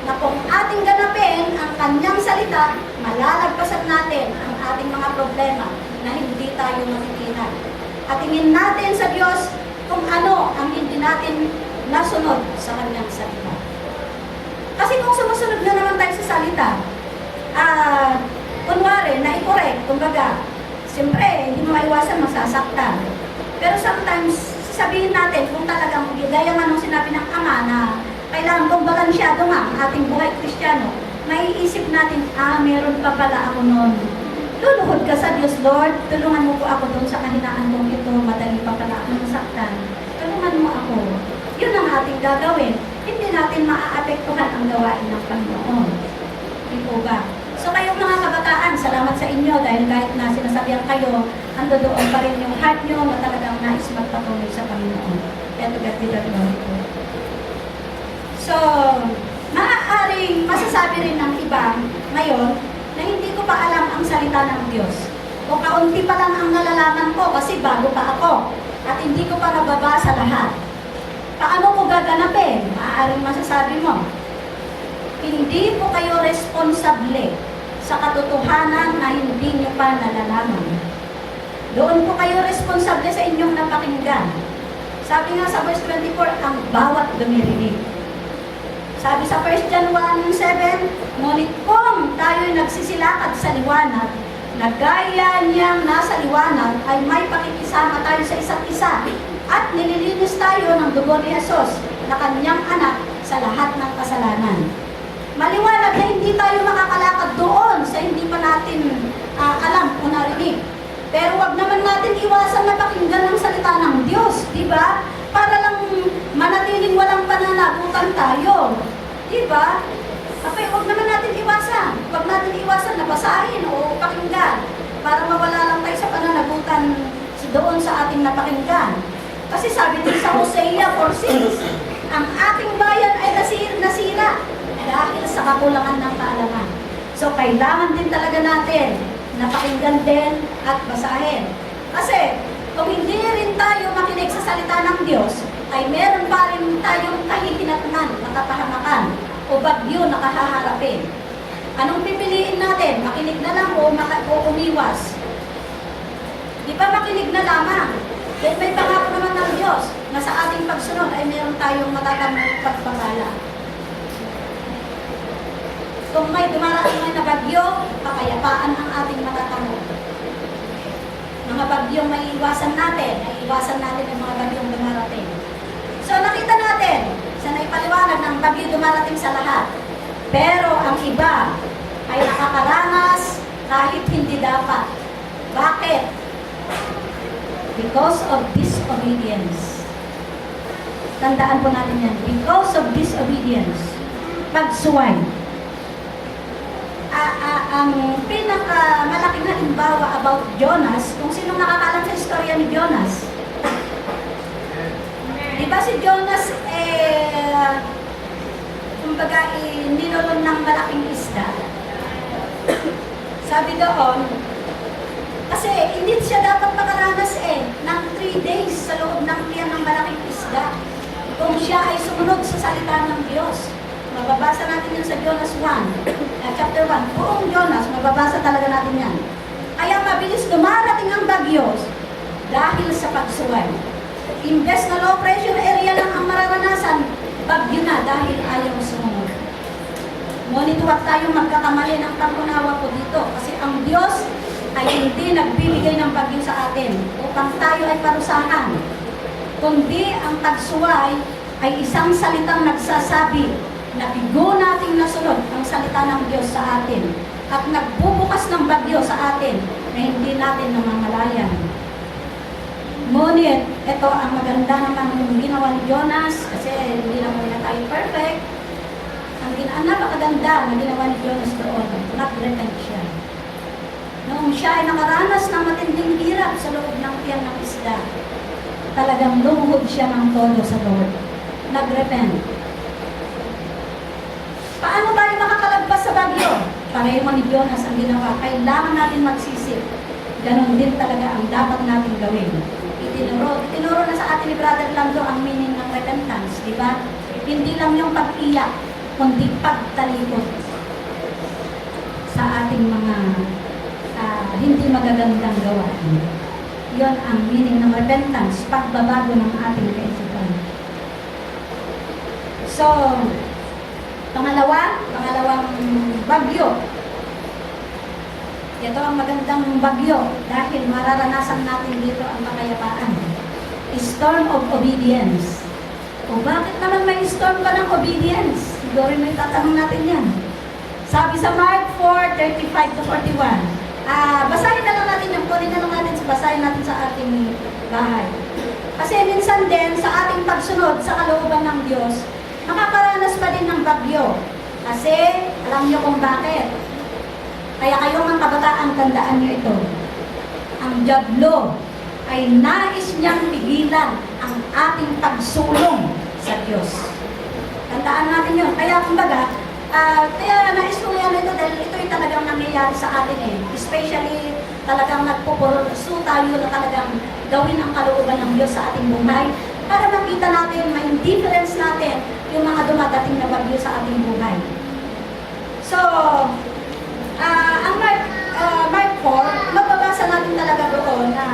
na kung ating ganapin ang kanyang salita, malalagpasan natin ang ating mga problema na hindi tayo matitinag. At tingin natin sa Diyos kung ano ang hindi natin nasunod sa kanyang salita. Kasi kung sumusunod na naman tayo sa salita, kunwari, na-i-correct, kumbaga, siyempre, hindi mo maiwasan masasaktan. Pero sometimes, sabihin natin kung talagang gaya nga nung sinabi ng Ama na kailangan kong balansyado nga ang ating buhay Kristiyano, maiisip natin, meron pa pala ako noon. Luluhod ka sa Diyos, Lord, tulungan mo po ako doon sa kahinaan kong ito, madali pa pala ako masaktan. Tulungan mo ako. Yun ang ating gagawin. Hindi natin maaapektuhan ang gawain ng Panginoon. Di po ba? So kayong mga kabataan, salamat sa inyo dahil kahit na sinasabihan kayo, ando doon pa rin yung heart nyo na talagang nais magpatuloy sa Panginoon. Kaya to God be the glory po. So, maaaring masasabi rin ng iba ngayon na hindi ko pa alam ang salita ng Diyos. O kaunti pa lang ang nalalaman ko kasi bago pa ako at hindi ko pa nababasa lahat. Paano ko gaganapin? Maaaring masasabi mo, hindi po kayo responsable sa katotohanan na hindi niyo pa nalalaman. Doon po kayo responsable sa inyong napakinggan. Sabi nga sa verse 24, ang bawat dumirinig. Sabi sa 1 John 1:7, ngunit kung tayo'y nagsisilakad sa liwanag, na gaya niyang nasa liwanag, ay may pakikisama tayo sa isa't isa, at nililinis tayo ng dugo ni Jesus, na kanyang anak, sa lahat ng kasalanan. Maliwanag na hindi tayo makakalakad doon sa hindi pa natin alam o narinig. Pero wag naman natin iwasan na pakinggan ng salita ng Diyos, di ba? Para lang manatiling walang pananagutan tayo. Di ba? Okay, wag naman natin iwasan. Wag natin iwasan na basahin o pakinggan para mawala lang tayo sa pananagutan doon sa ating napakinggan. Kasi sabi din sa Hosea 4:6, ang ating bayan ay nasira dahil sa kakulangan ng kaalaman. So, kailangan din talaga natin na pakinggan din at basahin. Kasi, kung hindi rin tayo makinig sa salita ng Diyos, ay meron pa rin tayong kahihinatnan, nakapahamakan, o bagyo na kahaharapin. Anong pipiliin natin? Makinig na lang o umiwas? Di ba makinig na lamang? Dahil may pangako naman ng Diyos na sa ating pagsunod ay meron tayong matatamang pagpapala. Kung may dumarating na bagyo, pakayapaan ang ating matatamo. Mga bagyong may iwasan natin, ay iwasan natin ang mga bagyong dumarating. So nakita natin, sa naipaliwanag ng bagyo dumarating sa lahat. Pero ang iba ay nakakaranas kahit hindi dapat. Bakit? Because of disobedience. Tandaan po natin yan. Because of disobedience. Pagsuway. Ang pinakamalaking halimbawa about Jonas, kung sino nakakalam sa istorya ni Jonas. Di ba si Jonas, kumbaga, nilulong ng malaking isda. Sabi doon, kasi hindi siya dapat makaranas ng 3 days sa loob ng tiyan ng malaking isda. Kung siya ay sumunod sa salita ng Diyos. Mababasa natin yan sa Jonas 1, chapter 1. Buong Jonas, mababasa talaga natin yan. Kaya mabilis dumarating ang bagyo dahil sa pagsuway. Imbes na low pressure area lang ang mararanasan, bagyo na dahil ayaw sumunod. Ngunit huwag tayong magkakamali ng pangunawa po dito kasi ang Diyos ay hindi nagbibigay ng bagyo sa atin upang tayo ay parusahan. Kundi ang pagsuway ay isang salitang nagsasabi na bigo nating nasunod ang salita ng Diyos sa atin at nagbubukas ng bagyo sa atin na hindi natin namamalayan. Ngunit, ito ang maganda naman ginawa ni Jonas kasi hindi naman na tayo perfect. Ang napakaganda na ginawa ni Jonas doon, nag-repent siya. Noong siya ay nakaranas ng matinding hirap sa loob ng tiyan ng isda, talagang lumuhod siya ng todo sa Lord. Nag-repent. Paano tayo makakalagpas sa bagyo? Pareho ni Jonas ang ginawa. Kailangan natin magsisip. Ganon din talaga ang dapat natin gawin. Itinuro na sa atin ni Brother Lando ang meaning ng repentance, di ba? Hindi lang yung pag-iyak, kundi pagtalikod sa ating mga hindi magagandang gawain. Yon ang meaning ng repentance, pagbabago ng ating kaisipan. So, pangalawang bagyo. Ito ang magandang bagyo dahil mararanasan natin dito ang kapayapaan. Storm of obedience. O bakit naman may storm pa ng obedience? Siguro may tatanong natin yan. Sabi sa Mark 4:35 to 41. Basahin na lang natin yung kunin na lang natin, basahin natin sa ating bahay. Kasi minsan din sa ating pagsunod sa kalooban ng Diyos, makakaranas pa din ng bagyo. Kasi, alam niyo kung bakit. Kaya kayo mga kabataan, tandaan niyo ito. Ang dyablo ay nais niyang pigilan ang ating pagsulong sa Diyos. Tandaan natin yun. Kaya kumbaga, kaya nais ko yan ito dahil ito'y talagang nangyayari sa atin Especially, talagang nagpupuruso tayo na talagang gawin ang kalooban ng Diyos sa ating buhay para makita natin, ma-indifference natin yung mga dumadating na bagyo sa ating buhay. So, ang Mark 4, mababasa natin talaga doon na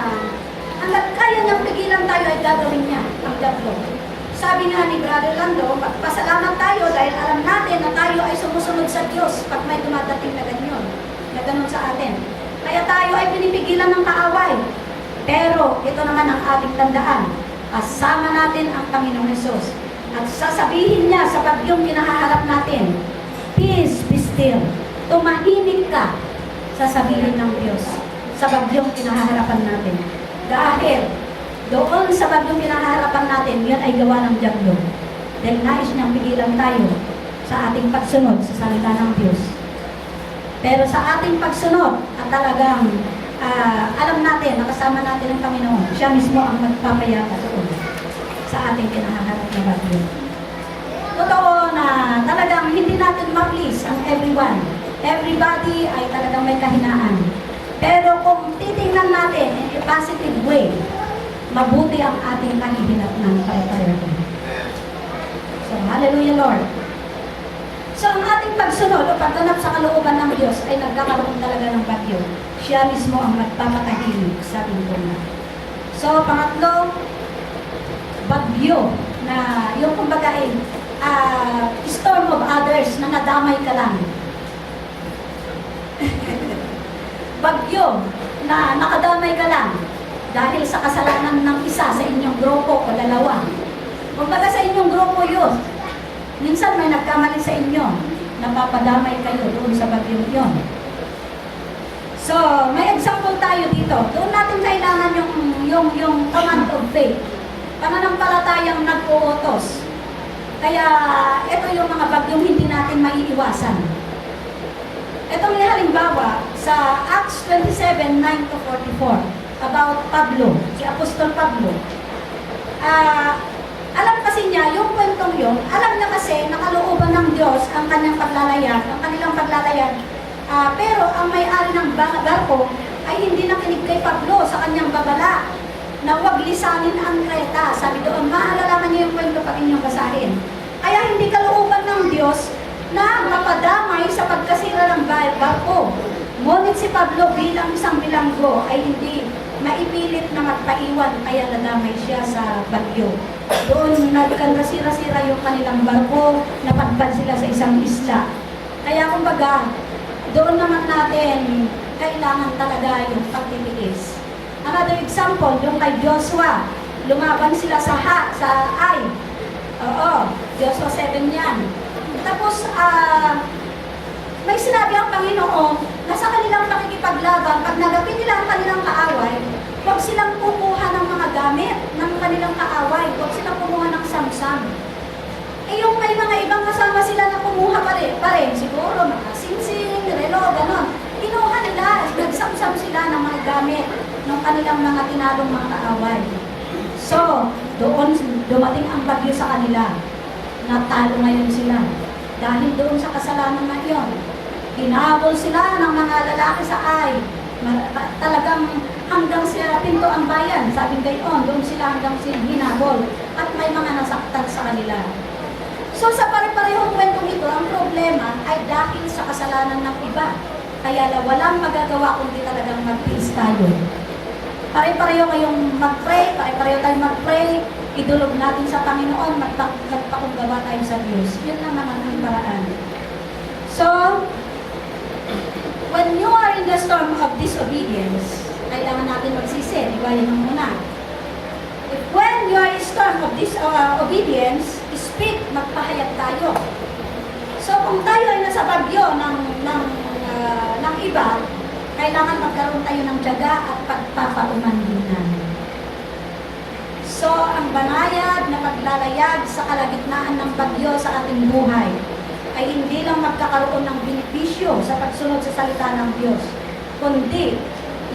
hanggat kaya niyang pigilan tayo ay gagawin niya ang dyablo. Sabi nga ni Brother Lando, pasalamat tayo dahil alam natin na tayo ay sumusunod sa Diyos pag may dumadating na ganyan, na ganun sa atin. Kaya tayo ay pinipigilan ng kaaway. Pero ito naman ang ating tandaan. Kasama natin ang Panginoong Hesus. At sasabihin niya sa bagyong kinaharap natin, peace, be still. Tumahimik ka, sasabihin ng Diyos sa bagyong kinahaharapan natin. Dahil doon sa bagyong kinahaharapan natin, yan ay gawa ng dyablo. Dahil nais niyang pigilan tayo sa ating pagsunod sa salita ng Diyos. Pero sa ating pagsunod, at talagang alam natin, nakasama natin ang Panginoon, siya mismo ang magpapayapa doon sa ating kinahaharap na bagyo. Totoo na talagang hindi natin ma-please ang everyone. Everybody ay talagang may kahinaan. Pero kung titingnan natin in a positive way, mabuti ang ating kahihinat ng pare-pareho. So, hallelujah Lord. So, ang ating pagsunod o pagganap sa kalooban ng Diyos ay nagkakaroon talaga ng bagyo. Siya mismo ang magpapatahimik, sabi ko na. So, pangatlo, bagyo na yung kumbaga storm of others na nadamay ka lang. Bagyo na nakadamay ka lang dahil sa kasalanan ng isa sa inyong grupo o dalawa. Kumbaga sa inyong grupo yun, minsan may nagkamali sa inyo, napapadamay kayo doon sa bagyong yun. So, may example tayo dito. Doon natin kailangan yung command of faith. Pananampalatayang nag-uutos. Kaya, ito yung mga bagyong hindi natin maiiwasan. Ito may halimbawa sa Acts 27:9-44 about Pablo, si Apostol Pablo. Alam kasi niya, yung kwentong yun, alam niya kasi nakalooban ng Diyos ang kanyang paglalayag, ang kanilang paglalayag. Pero ang may-ari ng barko ay hindi nakinig kay Pablo sa kanyang babala na huwag lisanin ang Kreta. Sabi doon, maalalaman niyo yung kwento pag inyong basahin. Kaya hindi kalooban ng Diyos na mapadamay sa pagkasira ng barko. Ngunit si Pablo bilang isang bilanggo ay hindi maipilit na magpaiwan kaya nadamay siya sa bagyo. Doon nagkasira-sira yung kanilang barko, napadpad sila sa isang isla. Kaya kumbaga, doon naman natin kailangan talaga yung pagtitiis. Another example, yung kay Joshua, lumaban sila sa Ai. Oo, Joshua 7 yan. Tapos, may sinabi ang Panginoon na sa kanilang pakikipaglaban, pag nagapin nila ang kanilang kaaway, huwag silang kumuha ng mga gamit ng kanilang kaaway, huwag silang kumuha ng samsam. Yung may mga ibang kasama sila na kumuha pa rin, siguro mga singsing, relo, ganon. Kinuha nila, nagsamsam sila ng mga gamit ng kanilang mga tinalong mga kaaway. So, doon dumating ang bagyo sa kanila. Natalo ngayon sila. Dahil doon sa kasalanan na iyon, hinabol sila ng mga lalaki sa Ai. Talagang hanggang sa pinto ang bayan, sabi gayon, doon sila hanggang hinabol. At may mga nasaktan sa kanila. So sa pare-parehong kwentong ito, ang problema ay dahil sa kasalanan ng iba. Kaya walang magagawa kundi talagang mag-peace tayo. Pare-pareho kayong mag-pray, pare-pareho tayong mag-pray, idulog natin sa Panginoon, magpakunggawa tayo sa Diyos. Yun lang naman ang paraan. So, when you are in the storm of disobedience, kailangan natin magsisi, iwayan mo muna. When you are in storm of disobedience, speak, magpahayag tayo. So, kung tayo ay nasa bagyo ng iba, kailangan magkaroon tayo ng tiyaga at pagpapaumanhinan. So, ang banayad na paglalayag sa kalagitnaan ng bagyo sa ating buhay ay hindi lang magkakaroon ng benepisyo sa pagsunod sa salita ng Diyos, kundi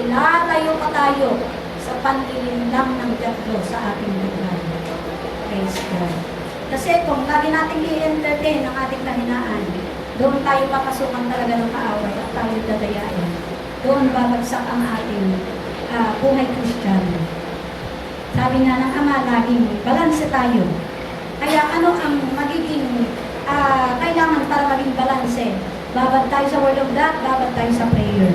ilalayo pa tayo sa panlilinlang ng diablo sa ating buhay. Praise God. Kasi kung lagi nating i-entertain ang ating kahinaan, doon tayo papasukan talaga ng kaaway at tayo dadayain. Doon babagsak ang ating buhay Kristiyano. Sabi nga ng Ama, laging balanse tayo. Kaya ano ang magiging kailangan para maging balanse? Babad tayo sa Word of God, babad tayo sa prayer.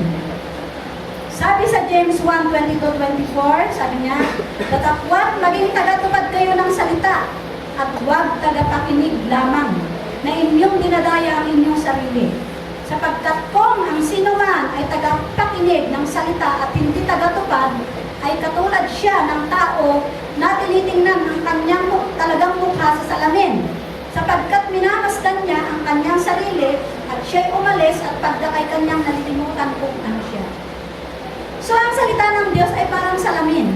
Sabi sa James 1:22-24, sabi niya, "Datapwat maging tagatupad kayo ng salita, at huwag tagapakinig lamang, na inyong dinadaya ang inyong sarili. Sapagkat kung ang sino man ay tagapakinig ng salita at hindi tagatupad, ay katulad siya ng tao na tinitingnan ang kanyang talagang mukha sa salamin. Sapagkat minamasdan niya ang kanyang sarili, at siya'y umalis at pagdakay kanyang nalilimutan kung ano siya." So, ang salita ng Diyos ay parang salamin.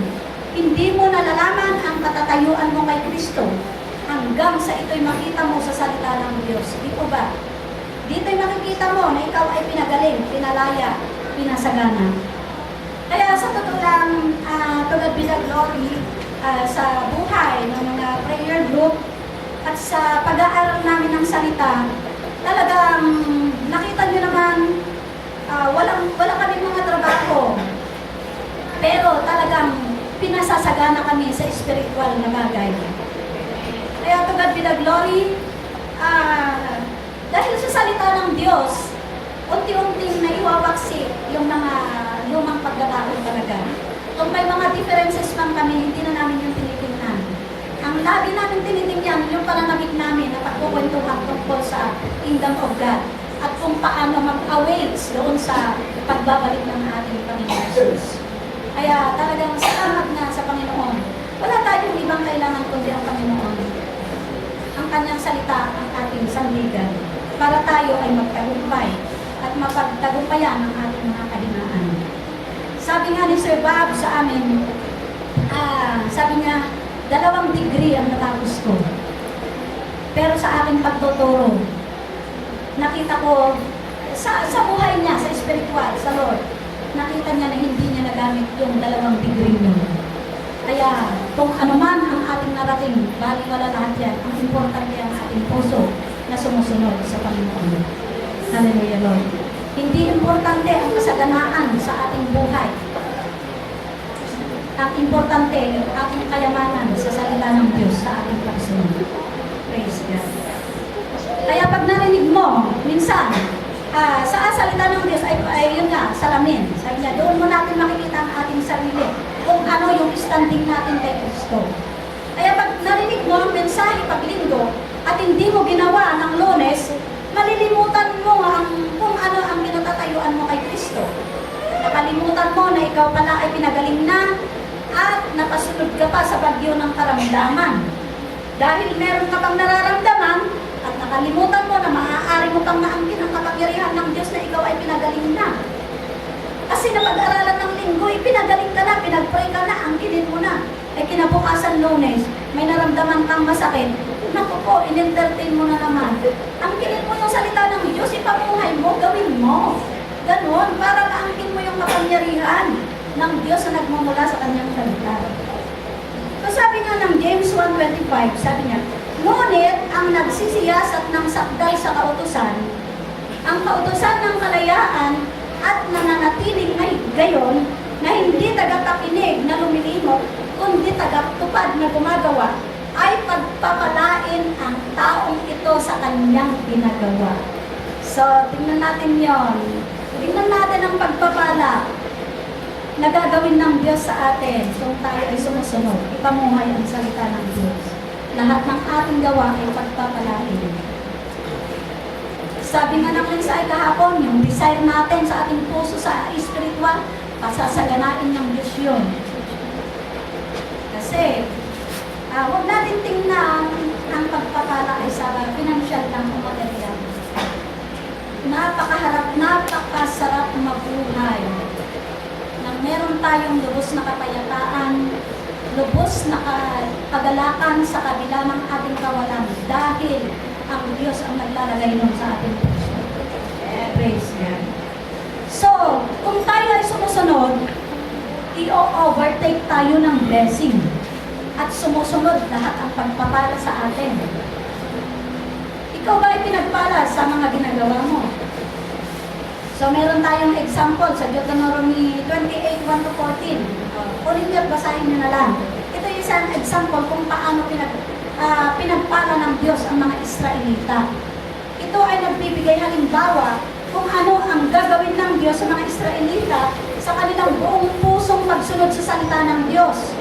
Hindi mo nalalaman ang katatayuan mo kay Kristo hanggang sa ito'y makita mo sa salita ng Diyos. Di po ba? Dito'y makikita mo na ikaw ay pinagaling, pinalaya, pinasagana. Kaya sa totoo lang, to God be the glory sa buhay ng mga prayer group at sa pag-aaral namin ng salita, talagang nakita nyo naman, wala kami mga trabaho. Pero talagang pinasasagana kami sa spiritual na bagay. Kaya to God be the glory, dahil sa salita ng Diyos, unti-unting naiwawaksi yung mga lumang pagkakataon talaga. Kung may mga differences man kami, hindi na namin yung tinitingnan. Ang ang lagi namin tinitingnan yung pananamit namin na pagkukwentuhan tungkol sa Kingdom of God at kung paano mag-await doon sa pagbabalik ng ating Panginoon Jesus. Kaya talagang salamat na sa Panginoon. Wala tayong ibang kailangan kundi ang Panginoon. Ang kanyang salita ang ating sandigan para tayo ay magtagumpay at mapagtagumpayan ang ating mga kahinaan. Sabi nga ni Sir Bob sa amin, sabi niya, 2 degree ang natapos ko. Pero sa aking pagtuturo, nakita ko sa buhay niya, sa spiritual, sa Lord, nakita niya na hindi niya nagamit yung 2 degree niya. Kaya kung ano man ang ating narating, baliwala lahat yan, ang importante ang ating puso na sumusunod sa Panginoon. Hallelujah, Lord. Hindi importante ang kasaganaan sa ating buhay. Ang importante, ang ating kayamanan sa salita ng Diyos sa ating pagsunod. Praise God. Kaya pag narinig mo, minsan, sa salita ng Diyos ay yun nga, salamin. Sabi niya, doon mo natin makikita ang ating sarili kung ano yung standing natin kay Kristo. Kaya pag narinig mo ang mensahe paglinggo at hindi mo ginawa ng Lunes, malilimutan mo kung ano ang pinatatayuan mo kay Kristo. Nakalimutan mo na ikaw pala ay pinagaling na at napasunod ka pa sa bagyo ng karamdaman. Dahil meron ka pang nararamdaman at nakalimutan mo na maaari mo pang maangkin ang kapangyarihan ng Diyos na ikaw ay pinagaling na. Kasi napag-aralan ng linggo, pinagaling ka na, pinag-pray ka na, angkinin mo na. Ay kinabukasan Lunes, may naramdaman kang masakit. Naku po, in-entertain mo na naman. Angkinin mo yung salita ng Diyos, ipamuhay mo, gawin mo. Ganon, para maangkin mo yung kapangyarihan ng Diyos na nagmumula sa kanyang salita. So sabi nga ng James 1:25, sabi niya, ngunit ang nagsisiyasat ng sakdal sa kautusan, ang kautusan ng kalayaan at nananatiling ay gayon na hindi tagapakinig na lumilimot, kundi tagaptupad na gumagawa, ay pagpapalain ang taong ito sa kanyang ginagawa. So, tingnan natin yon. Tingnan natin ang pagpapala na gagawin ng Diyos sa atin kung tayo ay sumusunod, ipamuhay ang salita ng Diyos. Lahat ng ating gawa ay pagpapalain. Sabi nga ng mensahe kahapon, yung desire natin sa ating puso sa spiritual, pasasaganain ng Diyos yun. Kasi, huwag natin tingnan ang pagpapala ay sa financial lang o material. Napakasarap mabuhay nang meron tayong lubos na kapayapaan, lubos na kagalakan sa kabila ng ating kawalan dahil ang Diyos ang naglalagay nun sa ating puso. Praise God. So, kung tayo ay sumusunod, i-overtake tayo ng blessing at sumusunod lahat ang pagpapala sa atin. Ikaw ba ay pinagpala sa mga ginagawa mo? So, meron tayong example sa Deuteronomy 28:1-14. Ulit niyo, basahin niyo na lang. Ito yung isang example kung paano pinagpala ng Diyos ang mga Israelita. Ito ay nagbibigay halimbawa kung ano ang gagawin ng Diyos sa mga Israelita sa kanilang buong pusong pagsunod sa salita ng Diyos.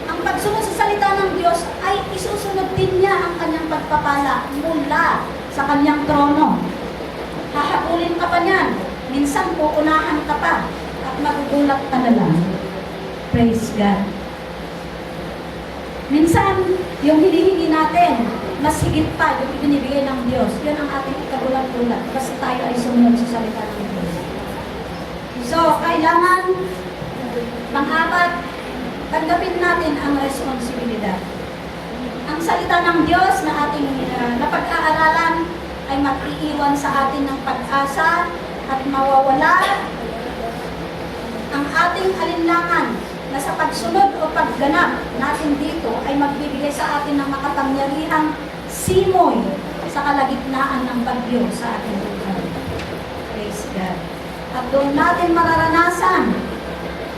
Ang pagsunod sa salita ng Diyos ay isusunod din niya ang kanyang pagpapala mula sa kanyang trono. Hahabulin ka pa niyan. Minsan uunahan ka pa at magugulat ka na lang. Praise God. Minsan, yung hinihingi natin, mas higit pa yung ibinibigay ng Diyos. Yan ang ating ikagulat-gulat kasi tayo ay sumunod sa salita ng Diyos. So, kailangan, pang-apat, tanggapin natin ang responsibilidad. Ang salita ng Diyos na ating napag-aaralan ay mag-iiwan sa atin ng pag-asa at mawawala ang ating alinlangan na sa pagsunod o pagganap natin dito ay magbibigay sa atin ng makapangyarihang simoy sa kalagitnaan ng bagyo sa ating lugar. Praise God. At doon natin mararanasan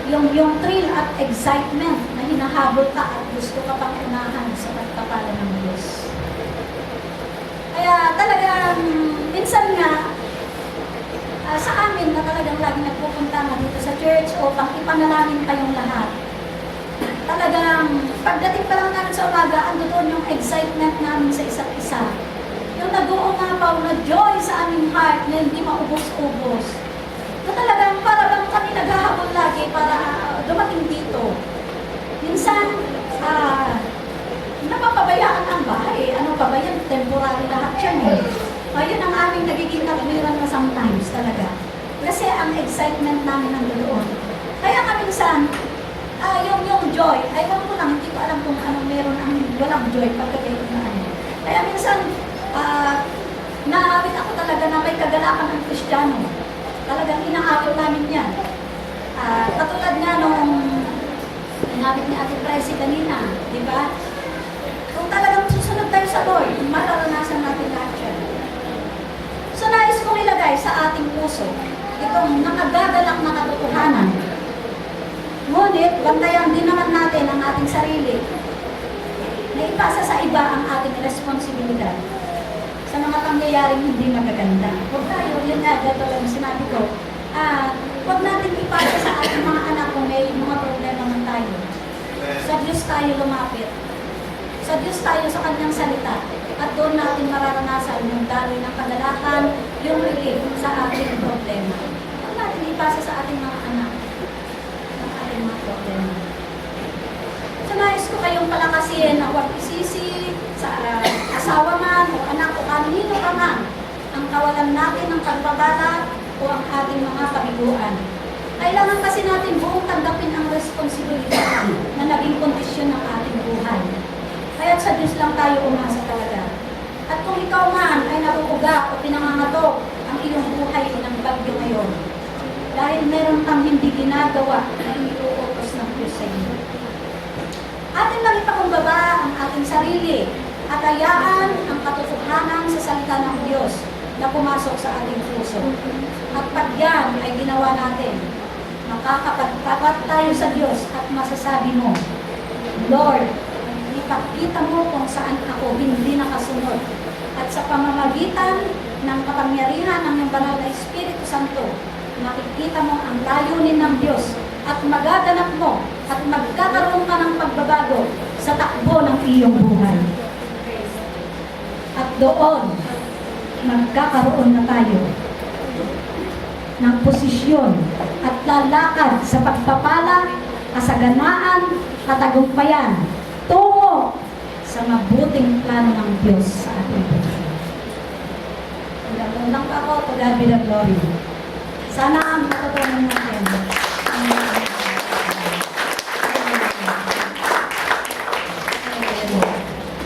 yung thrill at excitement na hinahabol ka at gusto ka pang unahan sa pagpapala ng Diyos. Kaya talagang minsan nga sa amin na talagang lagi nagpupunta na dito sa church o pang ipanalangin kayong lahat. Talagang pagdating pa lang namin sa umaga, ando doon yung excitement namin sa isa't isa. Yung nag-uumapaw na joy sa aming heart na hindi maubos-ubos. Na talagang para bang kami naghahabol lagi para dumating dito. Minsan, napapabayaan ang bahay. Ano pa ba yan? Temporary lahat yan eh. Yun ang aming nagiging katwiran na sometimes talaga. Kasi ang excitement namin ang doon. Kaya nga minsan, yung joy, ewan ko lang, hindi ko alam kung ano meron ang walang joy pagkagayon na ano. Kaya minsan, naawit ako talaga na may kagalakan ng Kristiyano. Talagang inaawit namin yan. Katulad nga nung inawit ni Ate Presi kanina, di ba? Kung talagang susunod tayo sa Lord, mararanasan natin lahat yan. So nais kong ilagay sa ating puso itong nakagagalak na katotohanan. Ngunit, bantayan din naman natin ang ating sarili na ipasa sa iba ang ating responsibilidad sa mga pangyayaring hindi magaganda. Huwag tayo, yun nga, dito lang sinabi ko, huwag natin ipasa sa ating mga anak kung may mga problema man tayo. Sa Diyos tayo lumapit. Sa Diyos tayo sa Kanyang salita. At doon natin mararanasan yung daloy ng kagalakan, yung relief sa ating problema. Huwag natin ipasa sa ating mga anak ang ating mga problema. So, nais ko kayong palakasin na huwag isisi sa asawa man o anak o kanino ka man ang kawalan natin ng pagbabala o ang ating mga kabiguan. Kailangan kasi natin buong tanggapin ang responsibilidad na naging kondisyon ng ating buhay. Kaya sa Diyos lang tayo umasa talaga. At kung ikaw man ay nabubuga o pinangangatok ang iyong buhay ng bagyo ngayon, dahil meron kang hindi ginagawa na iniuutos ng Diyos sa iyo. Atin lang ipakumbaba ang ating sarili at hayaan ang katotohanan sa salita ng Diyos na pumasok sa ating puso. At pag yan ay ginawa natin, makakapagtapat tayo sa Diyos at masasabi mo, Lord, ipakita mo kung saan ako hindi nakasunod. At sa pamamagitan ng kapangyarihan ng iyong banal na Espiritu Santo, makikita mo ang layunin ng Diyos at magaganap mo at magkakaroon ka ng pagbabago sa takbo ng iyong buhay. At doon, magkakaroon na tayo ng posisyon at lalakad sa pagpapala, kasaganaan, katagumpayan tungo sa mabuting plano ng Diyos sa ating buhay. Unang pa ako, to God be the glory. Sana ang matutunan natin.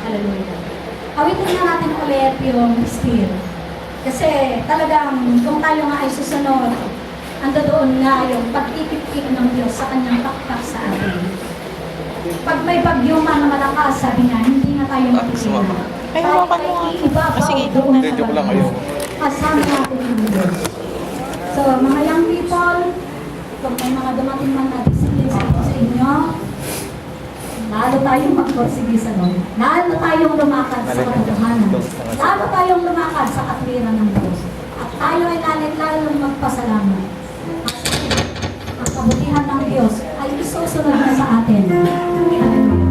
Hallelujah. Awitin na natin ulit yung still. Kasi talagang kung tayo nga ay susunod, ando doon nga yung pag-ipip-ip ng Diyos sa kanyang pakpak sa atin. Pag may bagyo man na malakas, sabi nga, hindi na tayo matigilan. Tayo ay iibabaw doon sa bagyo. Kasama natin ang Diyos. So, mga young people, kung may mga dumating man na disiplin sa inyo, lalo tayong magporsige sa Lord. Lalo tayong lumakad sa katotohanan. Lalo tayong lumakad sa katwiran ng Diyos. At tayo ay lalong magpasalamat. Ang kabutihan ng Diyos ay isusunod na sa atin. Hallelujah. Hallelujah.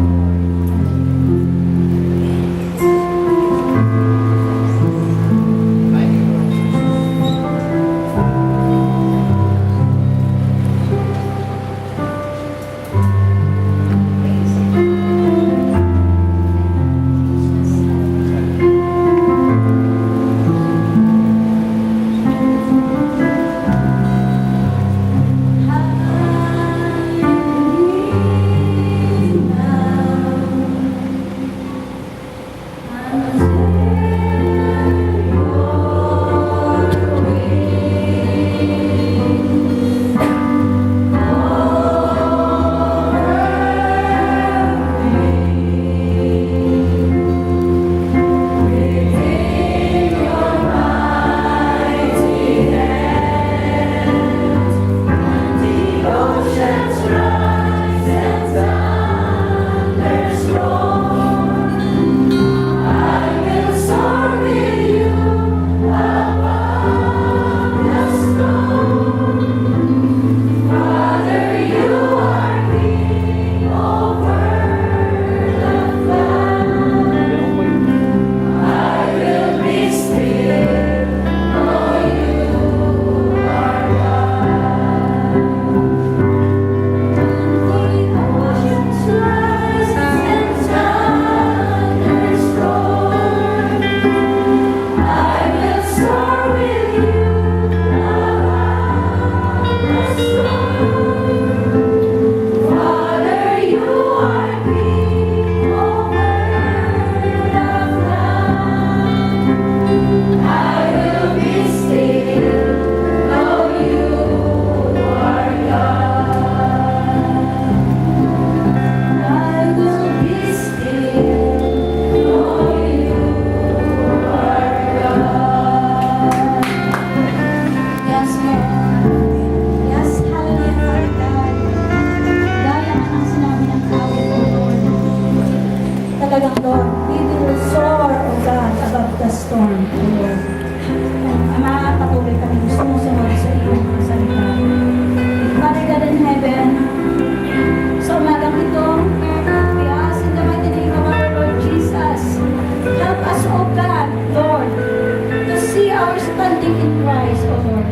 rise, O Lord.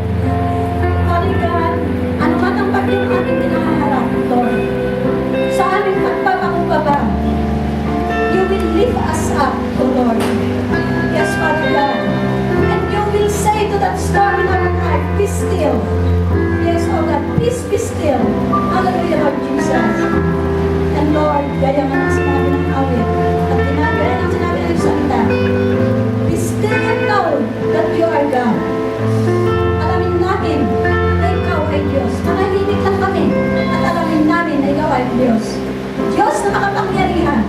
Father God, ano man ang bagay ang ating pinahaharap, Lord, sa aming pagpapakumbaba, you will lift us up, O Lord. Yes, Father God. And you will say to that storm in our life, be still. Yes, O God, peace be still. Hallelujah, Lord Jesus. And Lord, gaya nga ng sinabi ng awit, at gaya ng sinabi ng salita, be still and know that you are God. Alamin natin na ikaw ay Diyos. Nanahimik lang kami at alamin namin na ikaw ay Diyos. Diyos na makapangyarihan.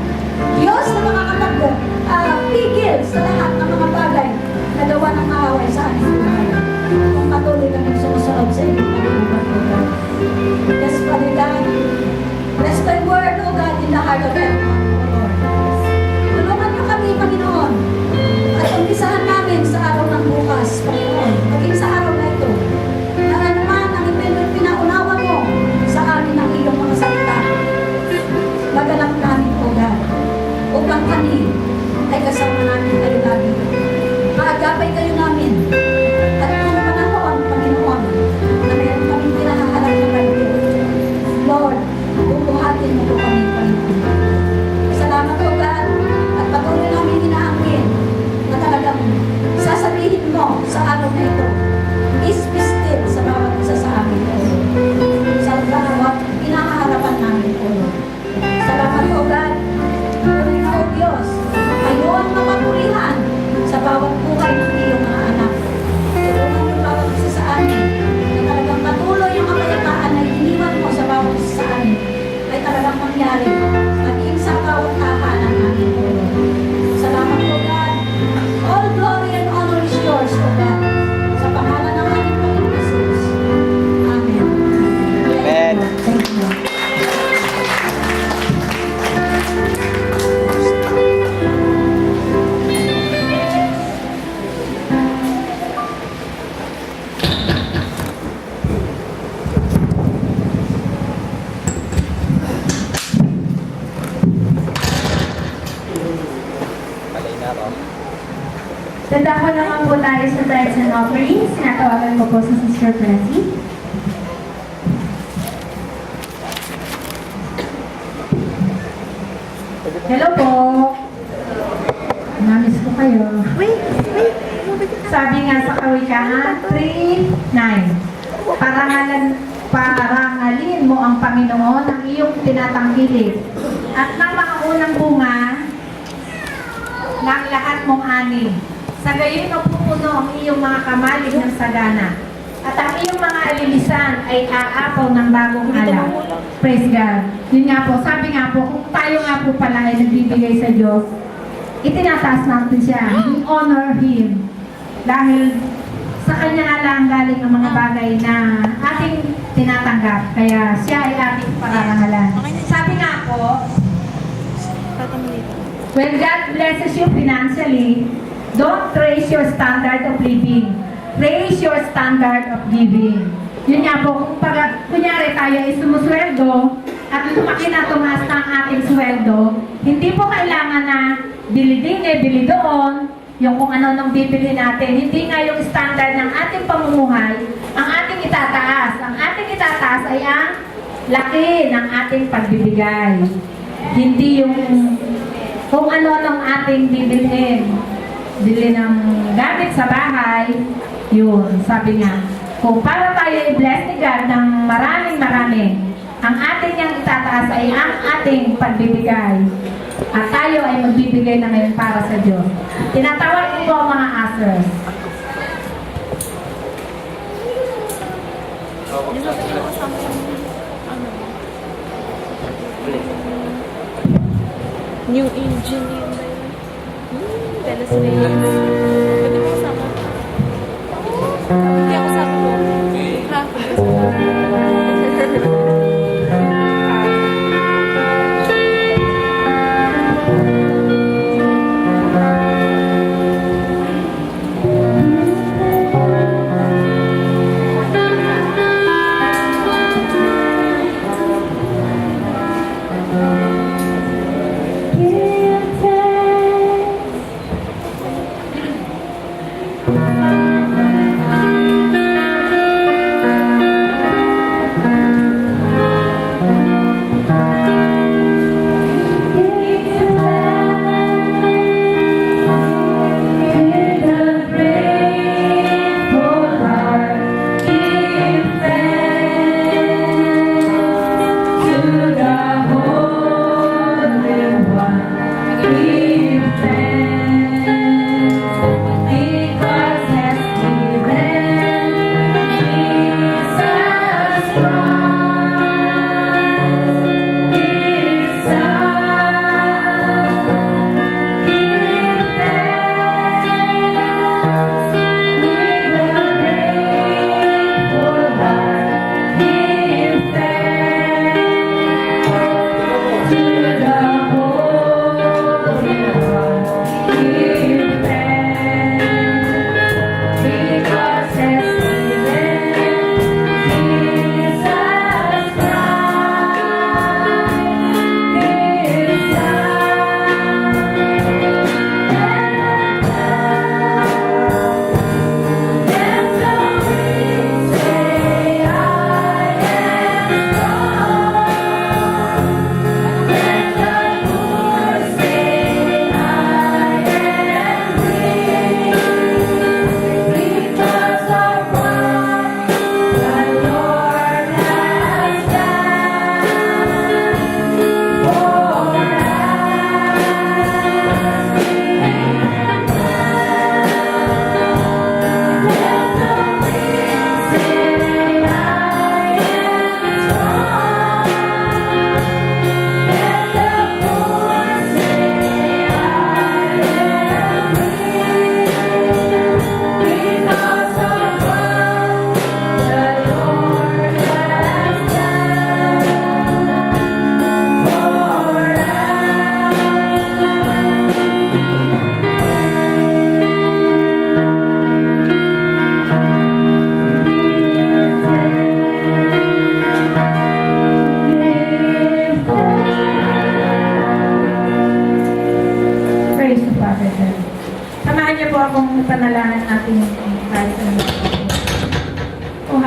Diyos na makakapag-pigil sa lahat ng mga bagay na gawa ng kaaway sa aming buhay. Kung patuloy kami sumusunod sa iyong pagbubuhay. Yes, Father God. Bless thy word, O God, in the heart of everyone, O Lord. Tulungan niyo kami, Panginoon. At umpisahan namin sa araw ng bukas, Panginoon. Maging sa araw na ito. Na anuman ang pinaunawa mo sa amin ng iyong mga salita. Maganap namin, O God. Upang kami ay kasama namin kayo lagi. Maagapay kayo namin. At kung panahon, Panginoon, na mayroon kaming pinahaharap na kayo. Lord, bubuhatin mo po kami, Panginoon. Salamat, O God, at patuloy namin inaangkin na talagang sasabihin mo sa araw na ito, is still sa bawat isa sa amin, O Lord. Sa bawat pinahaharapan namin, O Lord. Salamat, O God. Tuloy na, O Diyos, kayo ang mapapurihan sa bawat buhay ng iyong mga anak. Tulungan niyo bawat isa sa amin na talagang patuloy yung kapayapaan na iniwan mo sa bawat isa sa amin ay talagang mangyari maging sa bawat tahanan namin, O Lord. Salamat, O God. All glory and honor is yours, O God. Sa pangalan ng ating Panginoon Jesus. Amen. Amen. Thank you. Dadako naman po tayo sa tithes and offerings. Sinatawagan ko po sa Sister Pressy. Hello po. Namiss ko kayo. Sabi nga sa Kawikaan 3:9, parangalin mo ang Panginoon ang iyong tinatangkilik at ng mga unang bunga ng lahat mong ani. Sa gayon mapupuno ang iyong mga kamalig ng sagana at ang iyong mga alilisan ay aapaw ng bagong alak. Praise God. Yun nga po, sabi nga po, kung tayo nga po pala ay nagbibigay sa Diyos, itinataas natin siya. We honor Him. Dahil sa Kanya nga lang galing ang mga bagay na ating tinatanggap. Kaya siya ay ating pararangalan. Sabi nga po, when God blesses you financially, don't raise your standard of living. Raise your standard of giving. Yun nga po, kung kunyari tayo ay sumusweldo at lumaki na tumaas na ang ating sweldo, hindi po kailangan na bili din bili doon, yung kung ano nang bibili natin. Hindi nga yung standard ng ating pamumuhay ang ating itataas. Ang ating itataas ay ang laki ng ating pagbibigay. Hindi yung kung ano nang ating bibilhin. Bili ng gamit sa bahay, yun, sabi nga. Kung para tayo i-bless ni God ng maraming, ang ating niyang itataas ay ang ating pagbibigay. At tayo ay magbibigay na ngayon para sa Diyos. Tinatawag ko po ang mga ushers. New engineer na yun. Telesales. Pwede mo kasama? Hindi ako kasama mo. Ha?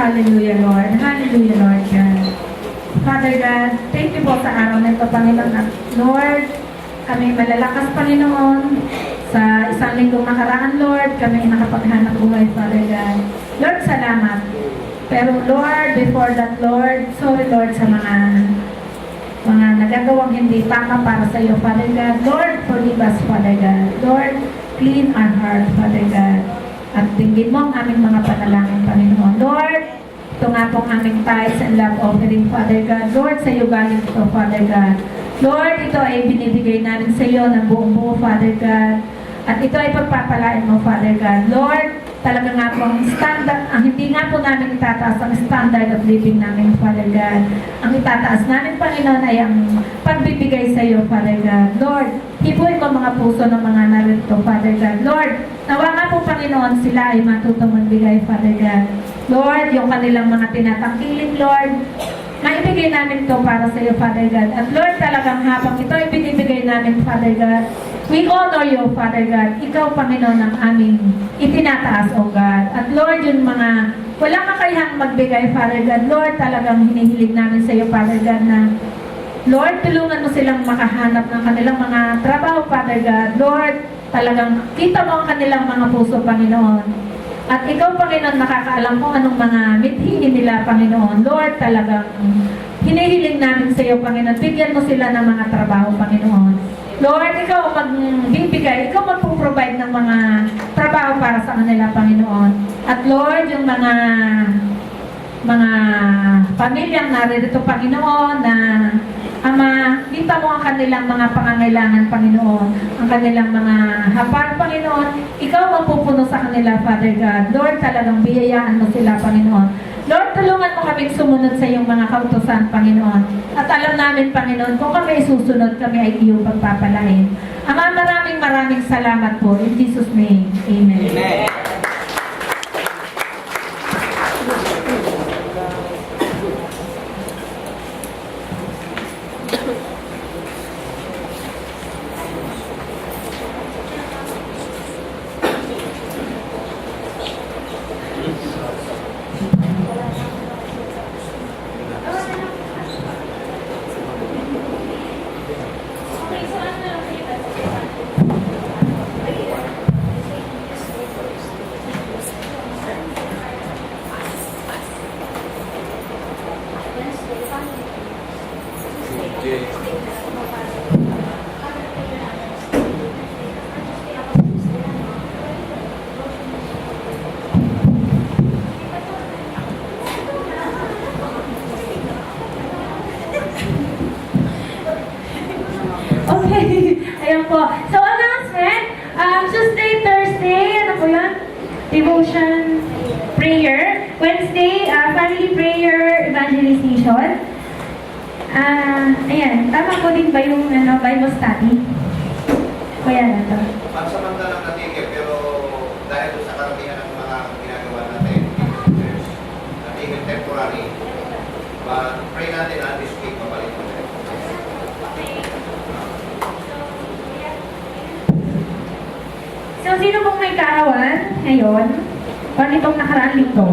Hallelujah, Lord. Hallelujah, Lord God. Father God, thank you po sa araw na ito, Panginoon. At Lord, kami malalakas, Panginoon. Sa isang linggong nakaraan, Lord, kami nakapaghanap buhay, Father God. Lord, salamat. Pero Lord, before that, Lord, sorry, Lord, sa mga nagagawang hindi tama para sa iyo, Father God. Lord, forgive us, Father God. Lord, clean our heart, Father God. At dinggin mo ang aming mga panalangin, Panginoon. Lord, ito nga pong aming tithes and love offering, Father God. Lord, sa iyo galing ito, Father God. Lord, ito ay binibigay namin sa iyo ng buong buo, Father God. At ito ay pagpapalain mo, Father God. Lord, talaga nga pong standard, hindi nga po namin itataas ang standard of living namin, Father God. Ang itataas namin, Panginoon, ay ang pagbibigay sa iyo, Father God. Lord, hipuin mo mga puso ng mga narito, Father God. Lord, nawa nga po, Panginoon, sila ay matutong magbigay, Father God. Lord, yung kanilang mga tinatangkilik, Lord, maibigay namin to para sa iyo, Father God. At Lord, talagang habang ito ay binibigay namin, Father God, we honor you, Father God. Ikaw, Panginoon, ang aming itinataas, O God. At Lord, yung mga walang makayahang magbigay, Father God, Lord, talagang hinihiling namin sa iyo, Father God, na Lord, tulungan mo silang makahanap ng kanilang mga trabaho, Father God. Lord, talagang kita mo ang kanilang mga puso, Panginoon. At ikaw, Panginoon, nakakaalam kung anong mga mithiin nila, Panginoon. Lord, talagang hinihiling namin sa iyo, Panginoon. Bigyan mo sila ng mga trabaho, Panginoon. Lord, ikaw magbibigay, ikaw magpo-provide ng mga trabaho para sa kanila, Panginoon. At Lord, yung mga pamilyang naririto, Panginoon, na Ama, kita mo ang kanilang mga pangangailangan, Panginoon, ang kanilang mga hapag, Panginoon. Ikaw ang pupuno sa kanila, Father God. Lord, talagang biyayaan mo sila, Panginoon. Lord, tulungan mo kaming sumunod sa iyong mga kautusan, Panginoon. At alam namin, Panginoon, kung kami susunod, kami ay iyong pagpapalain. Ama, maraming salamat po. In Jesus' name, Amen. Amen. Okay, ayan po. So, announcement, Tuesday, Thursday, ano po yun? Devotion, prayer. Wednesday, family prayer, evangelization. Ayan, tama po din ba yung Bible study? Kaya na to. Pansamantalang natigil, pero dahil sa karamihan ng mga ginagawa natin, natigil temporary, but pray natin na this week mabalik mo. So, sino pong may kaarawan ngayon? O nitong nakaraan linggo?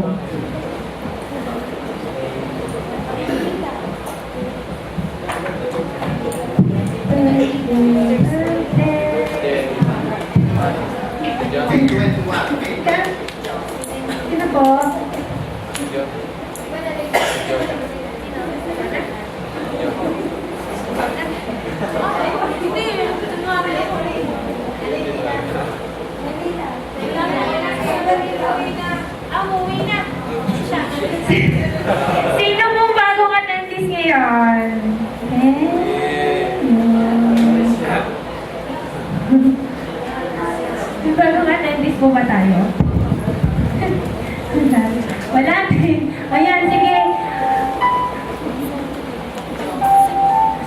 Sino po? Sino pong bagong attendance ngayon? May bagong attendance po ba tayo? Wala din. Ayan, sige.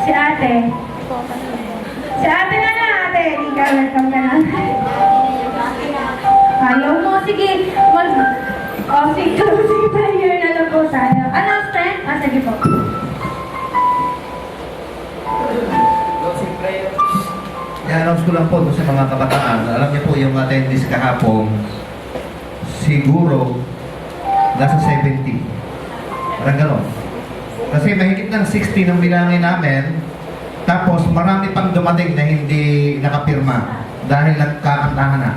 Si ate. Si ate na lang, ate. Ikaw, welcome ka na. Ayaw mo, sige. Sige, prayer na lang po tayo. Announcement? Sige po. I-announce ko lang po sa mga kabataan. Alam niyo po yung attendees kahapon, siguro nasa 70. Parang gano'n. Kasi mahigit ng 60 ng bilangin namin, tapos marami pang dumating na hindi nakapirma dahil nagkakantahan na.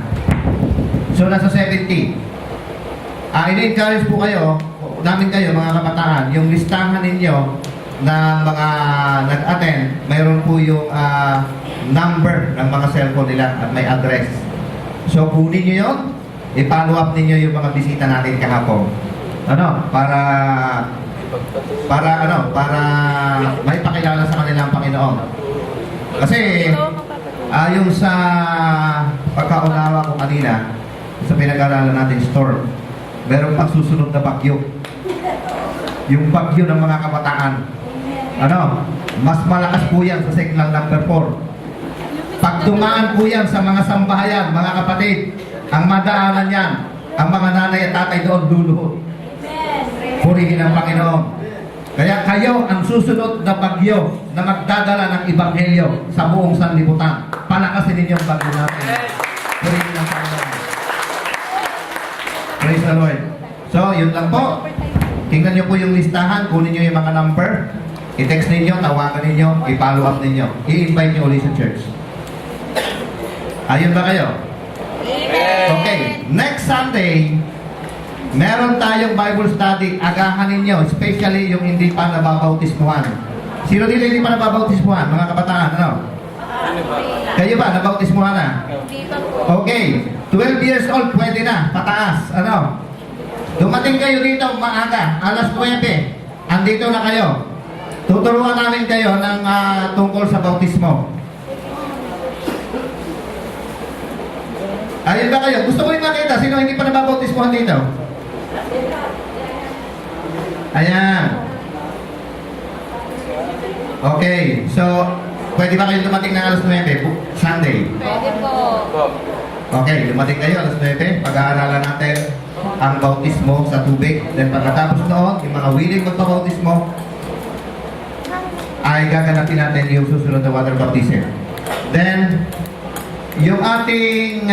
So, nasa 70. Ini-encourage po namin kayo mga kabataan, yung listahan ninyo ng mga nag-attend, mayroon po yung number ng mga cellphone nila at may address. So, kunin nyo yun, i-follow up ninyo yung mga bisita natin kahapon. Para may pakilala sa kanilang Panginoon. Kasi, ayon sa pagkaunawa ko kanina, sa pinag-aralan natin storm, merong pagsusunod na bagyo. Yung bagyo ng mga kabataan. Mas malakas po yan sa signal number 4. Pag dumaan po yan sa mga sambahayan, mga kapatid, ang madaanan yan, ang mga nanay at tatay doon luluhod. Purihin ang Panginoon. Kaya kayo ang susunod na bagyo na magdadala ng Ebanghelyo sa buong sanlibutan. Palakasin ninyo ang bagyo natin. Purihin ang Panginoon. Praise the Lord. So, yun lang po. Tingnan nyo po yung listahan, kunin nyo yung mga number, i-text ninyo, tawagan ninyo, i-follow up ninyo, i-invite nyo ulit sa church. Ayun ba kayo? Okay, next Sunday, meron tayong Bible study. Agahan ninyo, especially yung hindi pa nababautismuhan. Sino dito hindi pa nababautismuhan? Mga kabataan, Kayo ba? Nabautismuhan na? Okay, 12 years old, pwede na, pataas. Dumating kayo dito maaga, alas 9. Andito na kayo. Tuturuan namin kayo ng tungkol sa bautismo. Ayun ba kayo? Gusto ko yung makita. Sino hindi pa nababautismohan dito? Ayan. Okay. So, pwede ba kayo dumating ng alas 9? Sunday? Pwede po. Okay, dumating kayo alas 9. Pag-aaralan natin ang bautismo sa tubig. Then pagkatapos noon, yung mga willing magpabautismo, ay gaganapin natin yung susunod na water baptism. Then, yung ating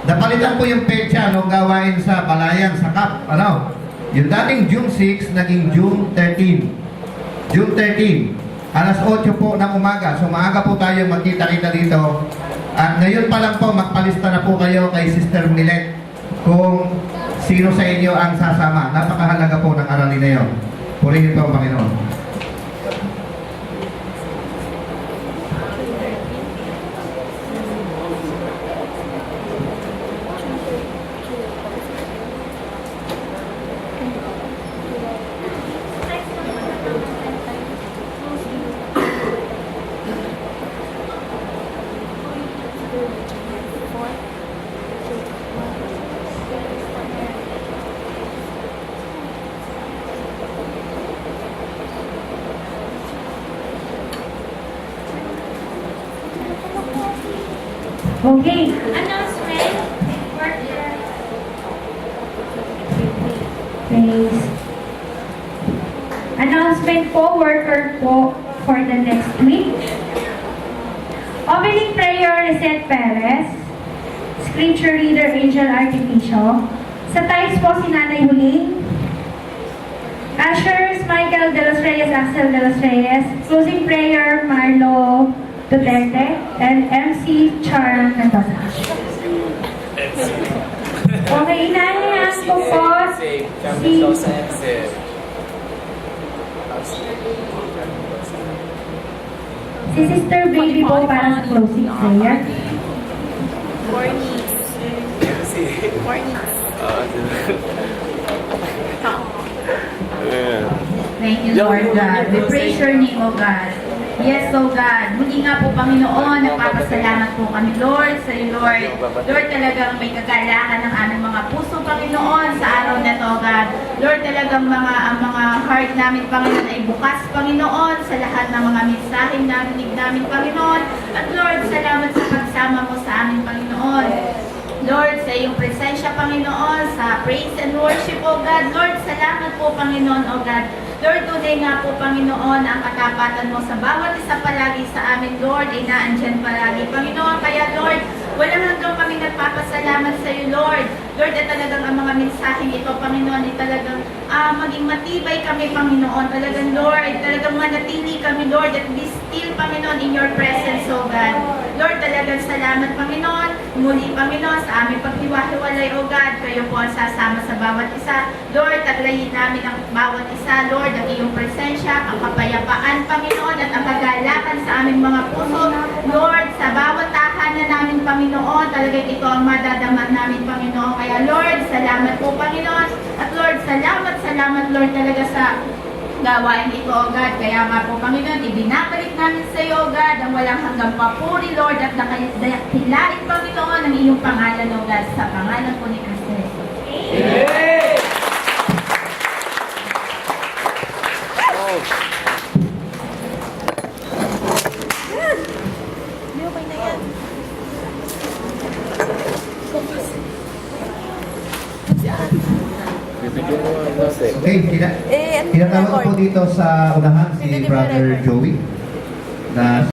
napalitan po yung pecha nung gawain sa Balayan, sa CAP. Yung dating June 6, naging June 13. June 13, alas 8 po ng umaga. So maaga po tayo magkita-kita dito. At ngayon pa lang po, magpalista na po kayo kay Sister Milet kung sino sa inyo ang sasama. Napakahalaga po ng aralin na yun. Purihin po ang Panginoon. Okay. Praise. Announcement po, worker po for the next week. Opening prayer, Reset Perez. Scripture reader, Angel Artificio. Sa ties po, si Nanay Huling. Ushers, Michael de los Reyes, Axel de los Reyes. Closing prayer, Marlo Duterte. And MC Char Mendoza. Okay, inaanyahan ko po si Sister Baby po para sa closing prayer. Thank you, Lord God. We praise your name, O God. Yes, O God. Muli nga po, Panginoon, nagpapasalamat po kami, Lord, sa iyo, Lord. Lord, talagang may kagalakan ng aming mga puso, Panginoon, sa araw na to, God. Lord, talagang ang mga heart namin, Panginoon, ay bukas, Panginoon, sa lahat ng mga mensaheng narinig namin, Panginoon. At Lord, salamat sa pagsama mo sa amin, Panginoon. Lord, sa iyong presensya, Panginoon, sa praise and worship, O God. Lord, salamat po, Panginoon, O God. Lord, tunay nga po, Panginoon, ang katapatan mo sa bawat isa palagi sa amin, Lord, ay naandyan palagi, Panginoon. Kaya, Lord, walang hanggang kami nagpapasalamat sa iyo, Lord. Lord, at talagang ang mga mensaheng ito, Panginoon, ay talagang maging matibay kami, Panginoon. Talagang, Lord, talagang manatili kami, Lord, at be still, Panginoon, in your presence, O God. Lord, talagang salamat, Panginoon. Muli, Panginoon, sa aming paghiwa-hiwalay, O God, kayo po ang sasama sa bawat isa. Lord, taglayin namin ang bawat isa, Lord, ang iyong presensya, ang kapayapaan, Panginoon, at ang kagalakan sa aming mga puso. Lord, sa bawat tahanan namin, Panginoon, talagang ito ang madadaman namin, Panginoon. Kaya, Lord, salamat po, Panginoon. At Lord, salamat, Lord, talaga sa gawain ito, O God. Kaya nga po, Panginoon, ibinabalik namin sa iyo, O God, ang walang hanggang papuri, Lord, at nakahilain, Panginoon, ang iyong pangalan, O God, sa pangalan po ni Kristo Jesus. Okay, tinatawag po dito sa unahan si Brother Joey na